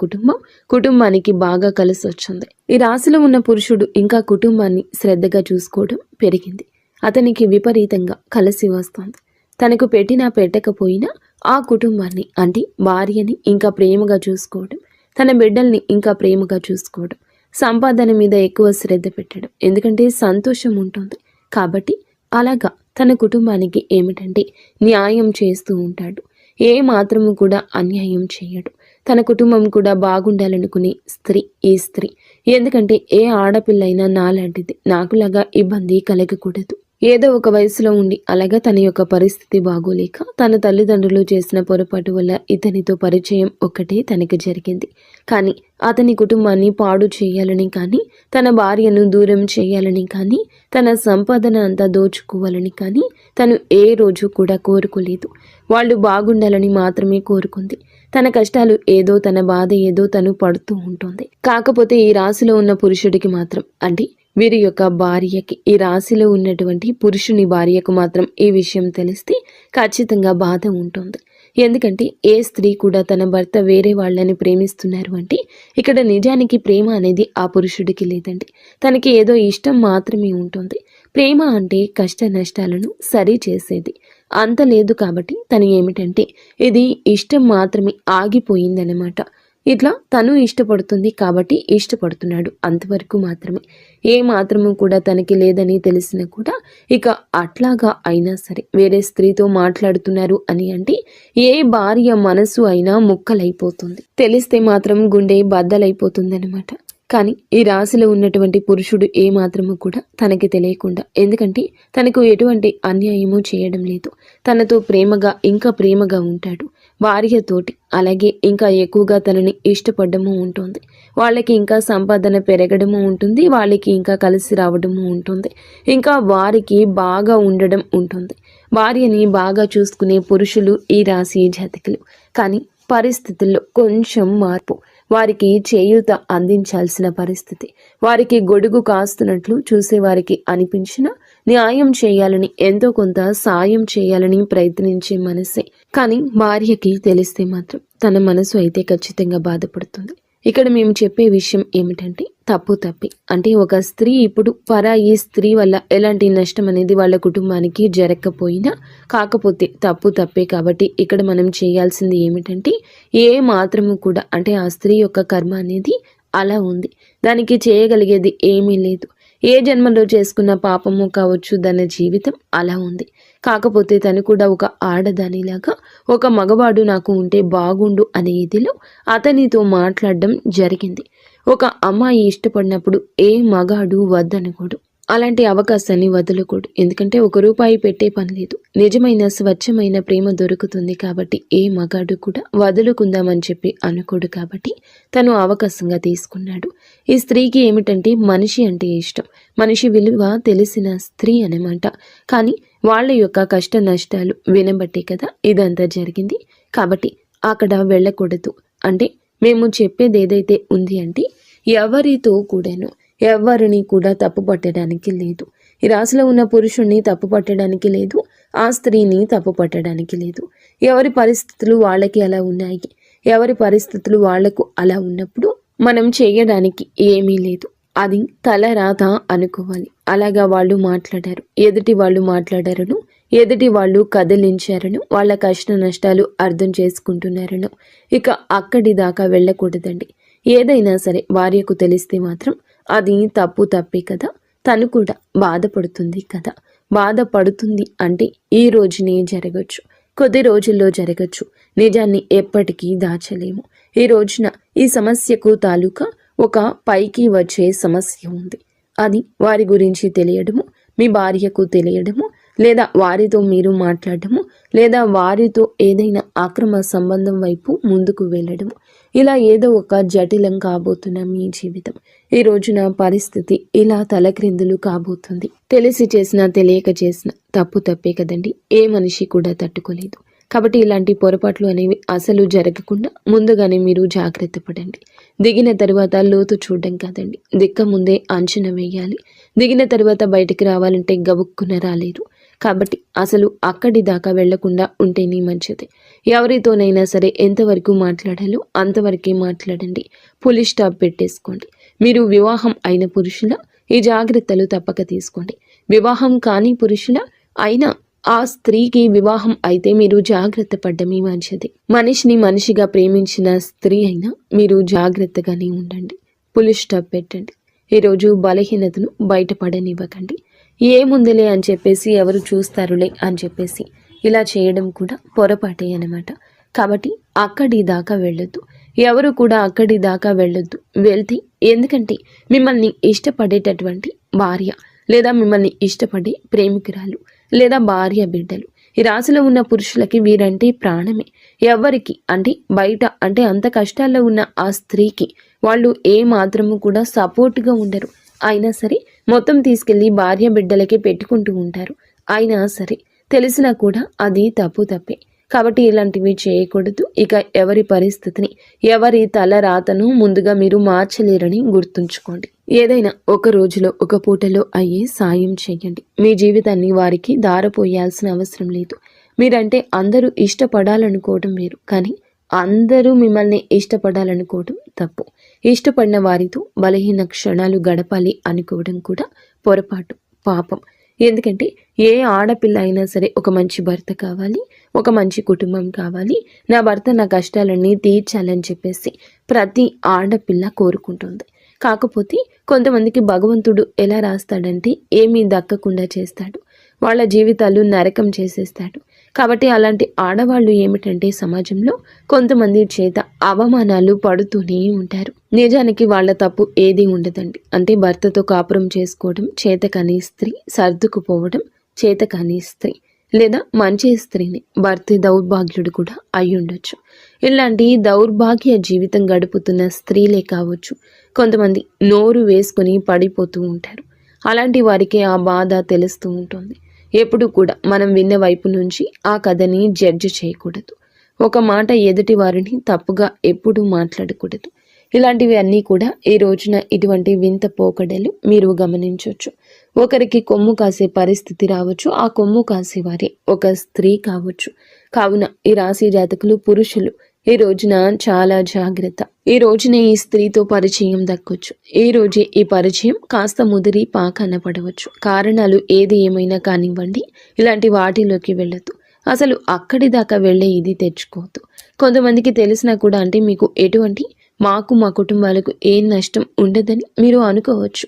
కుటుంబానికి బాగా కలిసి వచ్చింది. ఈ రాశిలో ఉన్న పురుషుడు ఇంకా కుటుంబాన్ని శ్రద్ధగా చూసుకోవడం పెరిగింది. అతనికి విపరీతంగా కలిసి వస్తుంది. తనకు పెట్టినా పెట్టకపోయినా ఆ కుటుంబాన్ని, అంటే భార్యని ఇంకా ప్రేమగా చూసుకోవడం, తన బిడ్డల్ని ఇంకా ప్రేమగా చూసుకోవడం, సంపాదన మీద ఎక్కువ శ్రద్ధ పెట్టడం. ఎందుకంటే సంతోషం ఉంటుంది కాబట్టి అలాగా తన కుటుంబానికి ఏమిటంటే న్యాయం చేస్తూ ఉంటాడు. ఏ మాత్రము కూడా అన్యాయం చేయడు. తన కుటుంబం కూడా బాగుండాలనుకునే స్త్రీ ఈ స్త్రీ. ఎందుకంటే ఏ ఆడపిల్లైనా నాలాంటిది, నాకులాగా ఇబ్బంది కలగకూడదు. ఏదో ఒక వయసులో ఉండి అలాగా తన యొక్క పరిస్థితి బాగోలేక తన తల్లిదండ్రులు చేసిన పొరపాటు వల్ల ఇతనితో పరిచయం ఒక్కటే తనకి జరిగింది. కానీ అతని కుటుంబాన్ని పాడు చేయాలని కానీ, తన భార్యను దూరం చేయాలని కానీ, తన సంపాదన అంతా దోచుకోవాలని కానీ తను ఏ రోజు కూడా కోరుకోలేదు. వాళ్ళు బాగుండాలని మాత్రమే కోరుకుంది. తన కష్టాలు ఏదో, తన బాధ ఏదో తను పడుతూ ఉంటుంది. కాకపోతే ఈ రాశిలో ఉన్న పురుషుడికి మాత్రం, అంటే వీరి యొక్క భార్యకి, ఈ రాశిలో ఉన్నటువంటి పురుషుని భార్యకు మాత్రం ఈ విషయం తెలిస్తే ఖచ్చితంగా బాధ ఉంటుంది. ఎందుకంటే ఏ స్త్రీ కూడా తన భర్త వేరే వాళ్ళని ప్రేమిస్తున్నారు అంటే ఇక్కడ నిజానికి ప్రేమ అనేది ఆ పురుషుడికి లేదండి. తనకి ఏదో ఇష్టం మాత్రమే ఉంటుంది. ప్రేమ అంటే కష్ట నష్టాలను సరి చేసేది అంత లేదు. కాబట్టి తను ఏమిటంటే ఇది ఇష్టం మాత్రమే ఆగిపోయిందనమాట. ఇట్లా తను ఇష్టపడుతుంది కాబట్టి ఇష్టపడుతున్నాడు, అంతవరకు మాత్రమే. ఏ మాత్రము కూడా తనకి లేదని తెలిసినా కూడా ఇక అట్లాగా అయినా సరే వేరే స్త్రీతో మాట్లాడుతున్నారు అని అంటే ఏ భార్య మనసు అయినా ముక్కలైపోతుంది. తెలిస్తే మాత్రం గుండె బద్దలైపోతుందనమాట. కానీ ఈ రాశిలో ఉన్నటువంటి పురుషుడు ఏ మాత్రము కూడా తనకి తెలియకుండా, ఎందుకంటే తనకు ఎటువంటి అన్యాయము చేయడం లేదు, తనతో ప్రేమగా ఇంకా ప్రేమగా ఉంటాడు భార్యతోటి. అలాగే ఇంకా ఎక్కువగా తనని ఇష్టపడము ఉంటుంది. వాళ్ళకి ఇంకా సంపాదన పెరగడము ఉంటుంది, వాళ్ళకి ఇంకా కలిసి రావడము ఉంటుంది, ఇంకా వారికి బాగా ఉండడం ఉంటుంది. భార్యని బాగా చూసుకునే పురుషులు ఈ రాశి జాతకులు. కానీ పరిస్థితుల్లో కొంచెం మార్పు, వారికి చేయూత అందించాల్సిన పరిస్థితి, వారికి గొడుగు కాస్తున్నట్లు చూసేవారికి అనిపించిన న్యాయం చేయాలని, ఎంతో కొంత సాయం చేయాలని ప్రయత్నించే మనసే. కానీ భార్యకి తెలిస్తే మాత్రం తన మనసు అయితే ఖచ్చితంగా బాధపడుతుంది. ఇక్కడ మేము చెప్పే విషయం ఏమిటంటే తప్పు తప్పి, అంటే ఒక స్త్రీ ఇప్పుడు పరాయి స్త్రీ వల్ల ఎలాంటి నష్టం అనేది వాళ్ళ కుటుంబానికి జరగకపోయినా, కాకపోతే తప్పు తప్పే. కాబట్టి ఇక్కడ మనం చేయాల్సింది ఏమిటంటే ఏ మాత్రము కూడా, అంటే ఆ స్త్రీ యొక్క కర్మ అనేది అలా ఉంది, దానికి చేయగలిగేది ఏమీ లేదు. ఏ జన్మలో చేసుకున్న పాపము కావచ్చు, దాని జీవితం అలా ఉంది. కాకపోతే తను కూడా ఒక ఆడదానిలాగా ఒక మగవాడు నాకు ఉంటే బాగుండు అనే ఇదిలో అతనితో మాట్లాడడం జరిగింది. ఒక అమ్మాయి ఇష్టపడినప్పుడు ఏ మగాడు వద్దనకూడదు. అలాంటి అవకాశాన్ని వదలకూడదు. ఎందుకంటే ₹1 పెట్టే పని లేదు. నిజమైన స్వచ్ఛమైన ప్రేమ దొరుకుతుంది కాబట్టి ఏ మగాడు కూడా వదులుకుందామని చెప్పి అనుకోడు కాబట్టి తను అవకాశంగా తీసుకున్నాడు. ఈ స్త్రీకి ఏమిటంటే మనిషి అంటే ఇష్టం. మనిషి విలువ తెలిసిన స్త్రీ అనమాట. కానీ వాళ్ళ యొక్క కష్ట నష్టాలు వినబట్టే కదా ఇదంతా జరిగింది. కాబట్టి అక్కడ వెళ్ళకూడదు. అంటే మేము చెప్పేది ఏదైతే ఉంది అంటే ఎవరితో కూడాను ఎవరిని కూడా తప్పు పట్టడానికి లేదు. ఈ రాశిలో ఉన్న పురుషుణ్ణి తప్పు పట్టడానికి లేదు, ఆ స్త్రీని తప్పు పట్టడానికి లేదు. ఎవరి పరిస్థితులు వాళ్ళకి అలా ఉన్నాయి. ఎవరి పరిస్థితులు వాళ్లకు అలా ఉన్నప్పుడు మనం చేయడానికి ఏమీ లేదు. అది తలరాత అనుకోవాలి. అలాగా వాళ్ళు మాట్లాడారు, ఎదుటి వాళ్ళు మాట్లాడారను, ఎదుటి వాళ్ళు కదిలించారను, వాళ్ళ కష్ట నష్టాలు అర్థం చేసుకుంటున్నారను ఇక అక్కడి దాకా వెళ్ళకూడదండి. ఏదైనా సరే భార్యకు తెలిస్తే మాత్రం అది తప్పే కదా. తను కూడా బాధపడుతుంది కదా. బాధపడుతుంది అంటే ఈ రోజునే జరగచ్చు, కొద్ది రోజుల్లో జరగచ్చు. నిజాన్ని ఎప్పటికీ దాచలేము. ఈ రోజున ఈ సమస్యకు తాలూకా ఒక పైకి వచ్చే సమస్య ఉంది. అది వారి గురించి తెలియడము, మీ భార్యకు తెలియడము, లేదా వారితో మీరు మాట్లాడము, లేదా వారితో ఏదైనా అక్రమ సంబంధం వైపు ముందుకు వెళ్ళడము, ఇలా ఏదో ఒక జటిలం కాబోతున్న మీ జీవితం ఈ రోజున పరిస్థితి ఇలా తలక్రిందులు కాబోతుంది. తెలిసి చేసినా తెలియక చేసిన తప్పే కదండి. ఏ మనిషి కూడా తట్టుకోలేదు. కాబట్టి ఇలాంటి పొరపాట్లు అనేవి అసలు జరగకుండా ముందుగానే మీరు జాగ్రత్త పడండి. దిగిన తర్వాత లోతు చూడడం కాదండి, దిక్క ముందే అంచనా వేయాలి. దిగిన తర్వాత బయటికి రావాలంటే గబుక్కున రాలేరు. కాబట్టి అసలు అక్కడి దాకా వెళ్లకుండా ఉంటేనే మంచిది. ఎవరితోనైనా సరే ఎంతవరకు మాట్లాడాలో అంతవరకే మాట్లాడండి. పులి స్టాప్ పెట్టేసుకోండి. మీరు వివాహం అయిన పురుషుల ఈ జాగ్రత్తలు తప్పక తీసుకోండి. వివాహం కాని పురుషుల అయినా ఆ స్త్రీకి వివాహం అయితే మీరు జాగ్రత్త పడ్డమే మంచిది. మనిషిని మనిషిగా ప్రేమించిన స్త్రీ అయినా మీరు జాగ్రత్తగానే ఉండండి. పులి స్టాప్ పెట్టండి. ఈరోజు బలహీనతను బయటపడనివ్వకండి. ఏముందిలే అని చెప్పేసి ఎవరు చూస్తారులే అని చెప్పేసి ఇలా చేయడం కూడా పొరపాటే అన్నమాట. కాబట్టి అక్కడి దాకా వెళ్ళొద్దు. ఎవరు కూడా అక్కడి దాకా వెళ్ళొద్దు. వెళ్తే ఎందుకంటే మిమ్మల్ని ఇష్టపడేటటువంటి భార్య, లేదా మిమ్మల్ని ఇష్టపడే ప్రేమికురాలు, లేదా భార్య బిడ్డలు, ఈ రాశిలో ఉన్న పురుషులకి వీరంటే ప్రాణమే. ఎవరికి అంటే బయట అంటే అంత కష్టాల్లో ఉన్న ఆ స్త్రీకి వాళ్ళు ఏ మాత్రము కూడా సపోర్ట్గా ఉండరు. అయినా సరే మొత్తం తీసుకెళ్ళి భార్య బిడ్డలకే పెట్టుకుంటూ ఉంటారు. అయినా సరే తెలిసినా కూడా అది తప్పే. కాబట్టి ఇలాంటివి చేయకూడదు. ఇక ఎవరి పరిస్థితిని, ఎవరి తల రాతను ముందుగా మీరు మార్చలేరని గుర్తుంచుకోండి. ఏదైనా ఒక రోజులో ఒక పూటలో అయ్యే సాయం చేయండి. మీ జీవితాన్ని వారికి దారపోయాల్సిన అవసరం లేదు. మీరంటే అందరూ ఇష్టపడాలనుకోవడం వేరు, కానీ అందరూ మిమ్మల్ని ఇష్టపడాలనుకోవడం తప్పు. ఇష్టపడిన వారితో బలహీన క్షణాలు గడపాలి అనుకోవడం కూడా పొరపాటు, పాపం. ఎందుకంటే ఏ ఆడపిల్ల అయినా సరే ఒక మంచి భర్త కావాలి, ఒక మంచి కుటుంబం కావాలి, నా భర్త నా కష్టాలన్నీ తీర్చాలని చెప్పేసి ప్రతి ఆడపిల్ల కోరుకుంటుంది. కాకపోతే కొంతమందికి భగవంతుడు ఎలా రాస్తాడంటే ఏమీ దక్కకుండా చేస్తాడు, వాళ్ళ జీవితాలు నరకం చేసేస్తాడు. కాబట్టి అలాంటి ఆడవాళ్ళు ఏమిటంటే సమాజంలో కొంతమంది చేత అవమానాలు పడుతూనే ఉంటారు. నిజానికి వాళ్ళ తప్పు ఏది ఉండదండి. అంటే భర్తతో కాపురం చేసుకోవడం చేతకాని స్త్రీ, సర్దుకుపోవడం చేతకాని స్త్రీ, లేదా మంచి స్త్రీని భర్త దౌర్భాగ్యుడు కూడా అయి ఉండొచ్చు. ఇలాంటి దౌర్భాగ్య జీవితం గడుపుతున్న స్త్రీలే కావచ్చు కొంతమంది నోరు వేసుకొని పడిపోతూ ఉంటారు. అలాంటి వారికి ఆ బాధ తెలుస్తూ ఉంటుంది. ఎప్పుడు కూడా మనం విన్న వైపు నుంచి ఆ కథని జడ్జి చేయకూడదు. ఒక మాట ఎదుటి వారిని తప్పుగా ఎప్పుడూ మాట్లాడకూడదు. ఇలాంటివి అన్నీ కూడా ఈ రోజున ఇటువంటి వింత పోకడలు మీరు గమనించవచ్చు. ఒకరికి కొమ్ము కాసే పరిస్థితి రావచ్చు. ఆ కొమ్ము కాసేవారే ఒక స్త్రీ కావచ్చు. కావున ఈ రాశి జాతకులు పురుషులు ఈ రోజున చాలా జాగ్రత్త. ఈ రోజునే ఈ స్త్రీతో పరిచయం దక్కొచ్చు. ఈ రోజే ఈ పరిచయం కాస్త ముదిరి పాకాన పడవచ్చు. కారణాలు ఏది ఏమైనా కానివ్వండి, ఇలాంటి వాటిలోకి వెళ్ళొద్దు. అసలు అక్కడి దాకా వెళ్ళే ఇది తెచ్చుకోవద్దు. కొంతమందికి తెలిసినా కూడా అంటే మీకు ఎటువంటి మాకు మా కుటుంబాలకు ఏం నష్టం ఉండదని మీరు అనుకోవచ్చు.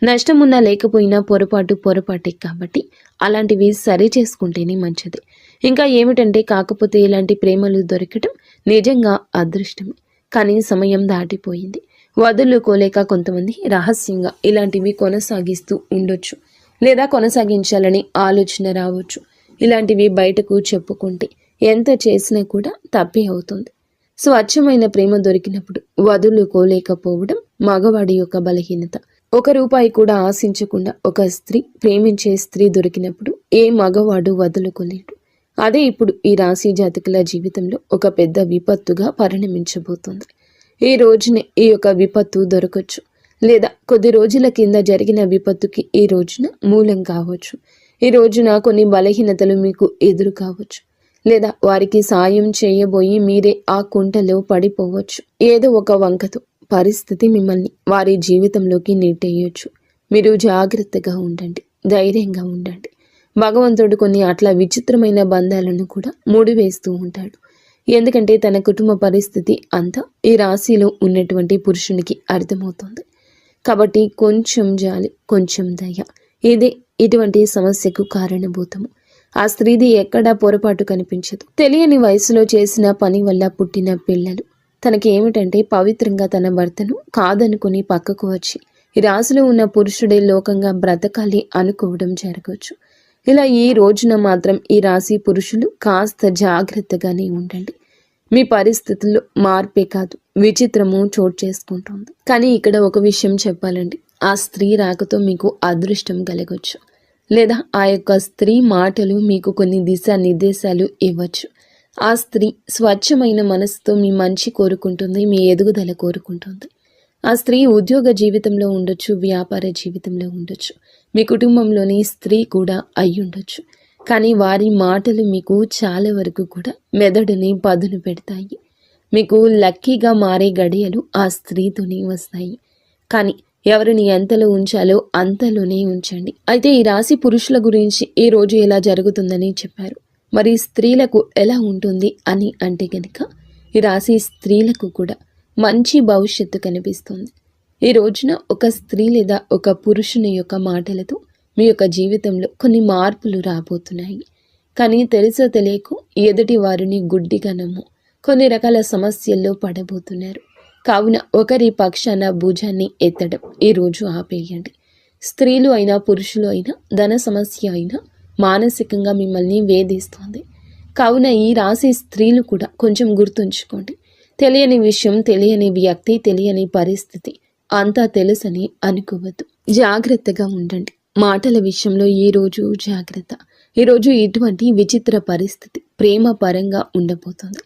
నష్టం ఉన్నా లేకపోయినా పొరపాటే కాబట్టి అలాంటివి సరి చేసుకుంటేనే మంచిది. ఇంకా ఏమిటంటే కాకపోతే ఇలాంటి ప్రేమలు దొరకటం నిజంగా అదృష్టమే. కానీ సమయం దాటిపోయింది. వదులుకోలేక కొంతమంది రహస్యంగా ఇలాంటివి కొనసాగిస్తూ ఉండొచ్చు, లేదా కొనసాగించాలని ఆలోచన రావచ్చు. ఇలాంటివి బయటకు చెప్పుకుంటే ఎంత చేసినా కూడా తప్పే అవుతుంది. స్వచ్ఛమైన ప్రేమ దొరికినప్పుడు వదులుకోలేకపోవడం మగవాడి యొక్క బలహీనత. ₹1 కూడా ఆశించకుండా ఒక స్త్రీ, ప్రేమించే స్త్రీ దొరికినప్పుడు ఏ మగవాడు వదులుకోలేడు. అదే ఇప్పుడు ఈ రాశి జాతకుల జీవితంలో ఒక పెద్ద విపత్తుగా పరిణమించబోతుంది. ఈ రోజునే ఈ యొక్క విపత్తు దొరకచ్చు, లేదా కొద్ది రోజుల కింద జరిగిన విపత్తుకి ఈ రోజున మూలం కావచ్చు. ఈ రోజున కొన్ని బలహీనతలు మీకు ఎదురు కావచ్చు, లేదా వారికి సాయం చేయబోయి మీరే ఆ కుంటలో పడిపోవచ్చు. ఏదో ఒక వంకతో పరిస్థితి మిమ్మల్ని వారి జీవితంలోకి నెట్టేయొచ్చు. మీరు జాగ్రత్తగా ఉండండి, ధైర్యంగా ఉండండి. భగవంతుడు కొన్ని అట్లా విచిత్రమైన బంధాలను కూడా ముడివేస్తూ ఉంటాడు. ఎందుకంటే తన కుటుంబ పరిస్థితి అంతా ఈ రాశిలో ఉన్నటువంటి పురుషునికి అర్థమవుతుంది. కాబట్టి కొంచెం జాలి, కొంచెం దయ, ఇదే ఇటువంటి సమస్యకు కారణభూతము. ఆ స్త్రీది ఎక్కడా పొరపాటు కనిపించదు. తెలియని వయసులో చేసిన పని వల్ల పుట్టిన పిల్లలు. తనకి ఏమిటంటే పవిత్రంగా తన భర్తను కాదనుకుని పక్కకు వచ్చి ఈ రాశిలో ఉన్న పురుషుడే లోకంగా బ్రతకాలి అనుకోవడం జరగవచ్చు. ఇలా ఈ రోజున మాత్రం ఈ రాశి పురుషులు కాస్త జాగ్రత్తగానే ఉండండి. మీ పరిస్థితుల్లో మార్పే కాదు, విచిత్రము చోటు చేసుకుంటుంది. కానీ ఇక్కడ ఒక విషయం చెప్పాలండి, ఆ స్త్రీ రాకతో మీకు అదృష్టం కలగొచ్చు, లేదా ఆ యొక్క స్త్రీ మాటలు మీకు కొన్ని దిశానిర్దేశాలు ఇవ్వచ్చు. ఆ స్త్రీ స్వచ్ఛమైన మనసుతో మీ మంచి కోరుకుంటుంది, మీ ఎదుగుదల కోరుకుంటుంది. ఆ స్త్రీ ఉద్యోగ జీవితంలో ఉండొచ్చు, వ్యాపార జీవితంలో ఉండొచ్చు, మీ కుటుంబంలోని స్త్రీ కూడా అయ్యుండొచ్చు. కానీ వారి మాటలు మీకు చాలా వరకు కూడా మెదడుని పదును పెడతాయి. మీకు లక్కీగా మారే గడియలు ఆ స్త్రీతోనే వస్తాయి. కానీ ఎవరిని ఎంతలో ఉంచాలో అంతలోనే ఉంచండి. అయితే ఈ రాశి పురుషుల గురించి ఈ రోజు ఎలా జరుగుతుందని చెప్పారు. మరి స్త్రీలకు ఎలా ఉంటుంది అని అంటే కనుక ఈ రాశి స్త్రీలకు కూడా మంచి భవిష్యత్తు కనిపిస్తుంది. ఈ రోజున ఒక స్త్రీ లేదా ఒక పురుషుని యొక్క మాటలతో మీ యొక్క జీవితంలో కొన్ని మార్పులు రాబోతున్నాయి. కానీ తెలుసో తెలియకో ఎదుటి వారిని గుడ్డిగా నమ్ము కొన్ని రకాల సమస్యల్లో పడబోతున్నారు. కావున ఒకరి పక్షాన భుజాన్ని ఎత్తడం ఈరోజు ఆపేయండి. స్త్రీలు అయినా పురుషులు అయినా ధన సమస్య అయినా మానసికంగా మిమ్మల్ని వేధిస్తోంది. కావున ఈ రాశి స్త్రీలు కూడా కొంచెం గుర్తుంచుకోండి. తెలియని విషయం, తెలియని వ్యక్తి, తెలియని పరిస్థితి అంతా తెలుసని అనుకోవద్దు. జాగ్రత్తగా ఉండండి. మాటల విషయంలో ఈరోజు జాగ్రత్త. ఈరోజు ఇటువంటి విచిత్ర పరిస్థితి ప్రేమ పరంగా ఉండబోతుంది.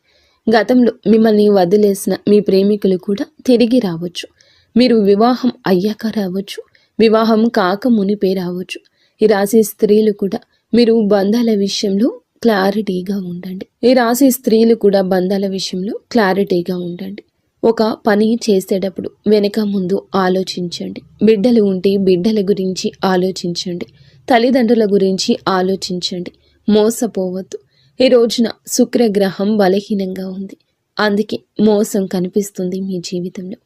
గతంలో మిమ్మల్ని వదిలేసిన మీ ప్రేమికులు కూడా తిరిగి రావచ్చు. మీరు వివాహం అయ్యాక రావచ్చు, వివాహం కాక మునిపే రావచ్చు. ఈ రాశి స్త్రీలు కూడా మీరు బంధాల విషయంలో క్లారిటీగా ఉండండి. ఈ రాశి స్త్రీలు కూడా బంధాల విషయంలో క్లారిటీగా ఉండండి. ఒక పని చేసేటప్పుడు వెనక ముందు ఆలోచించండి. బిడ్డలు ఉంటే బిడ్డల గురించి ఆలోచించండి. తల్లిదండ్రుల గురించి ఆలోచించండి. మోసపోవద్దు. ఈ రోజున శుక్రగ్రహం బలహీనంగా ఉంది, అందుకే మోసం కనిపిస్తుంది మీ జీవితంలో.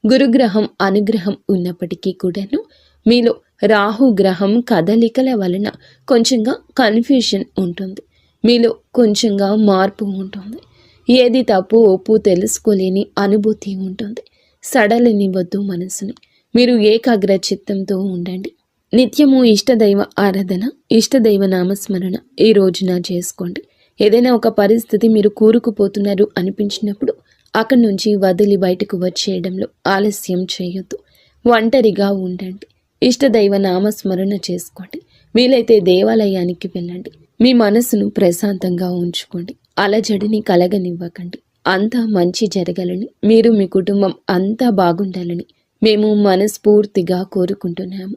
గురుగ్రహం అనుగ్రహం ఉన్నప్పటికీ కూడాను మీలో రాహుగ్రహం కదలికల వలన కొంచెంగా కన్ఫ్యూషన్ ఉంటుంది. మీలో కొంచెంగా మార్పు ఉంటుంది. ఏది తప్పు ఒప్పు తెలుసుకోలేని అనుభూతి ఉంటుంది. సడలనివ్వద్దు మనసుని. మీరు ఏకాగ్ర చిత్తంతో ఉండండి. నిత్యము ఇష్టదైవ ఆరాధన, ఇష్టదైవ నామస్మరణ ఈ రోజున చేసుకోండి. ఏదైనా ఒక పరిస్థితి మీరు కూరుకుపోతున్నారు అనిపించినప్పుడు అక్కడి నుంచి వదిలి బయటకు వచ్చేయడంలో ఆలస్యం చేయొద్దు. ఒంటరిగా ఉండండి. ఇష్టదైవ నామస్మరణ చేసుకోండి. వీలైతే దేవాలయానికి వెళ్ళండి. మీ మనసును ప్రశాంతంగా ఉంచుకోండి. అలజడిని కలగనివ్వకండి. అంతా మంచి జరగాలని, మీరు మీ కుటుంబం అంతా బాగుండాలని మేము మనస్ఫూర్తిగా కోరుకుంటున్నాము.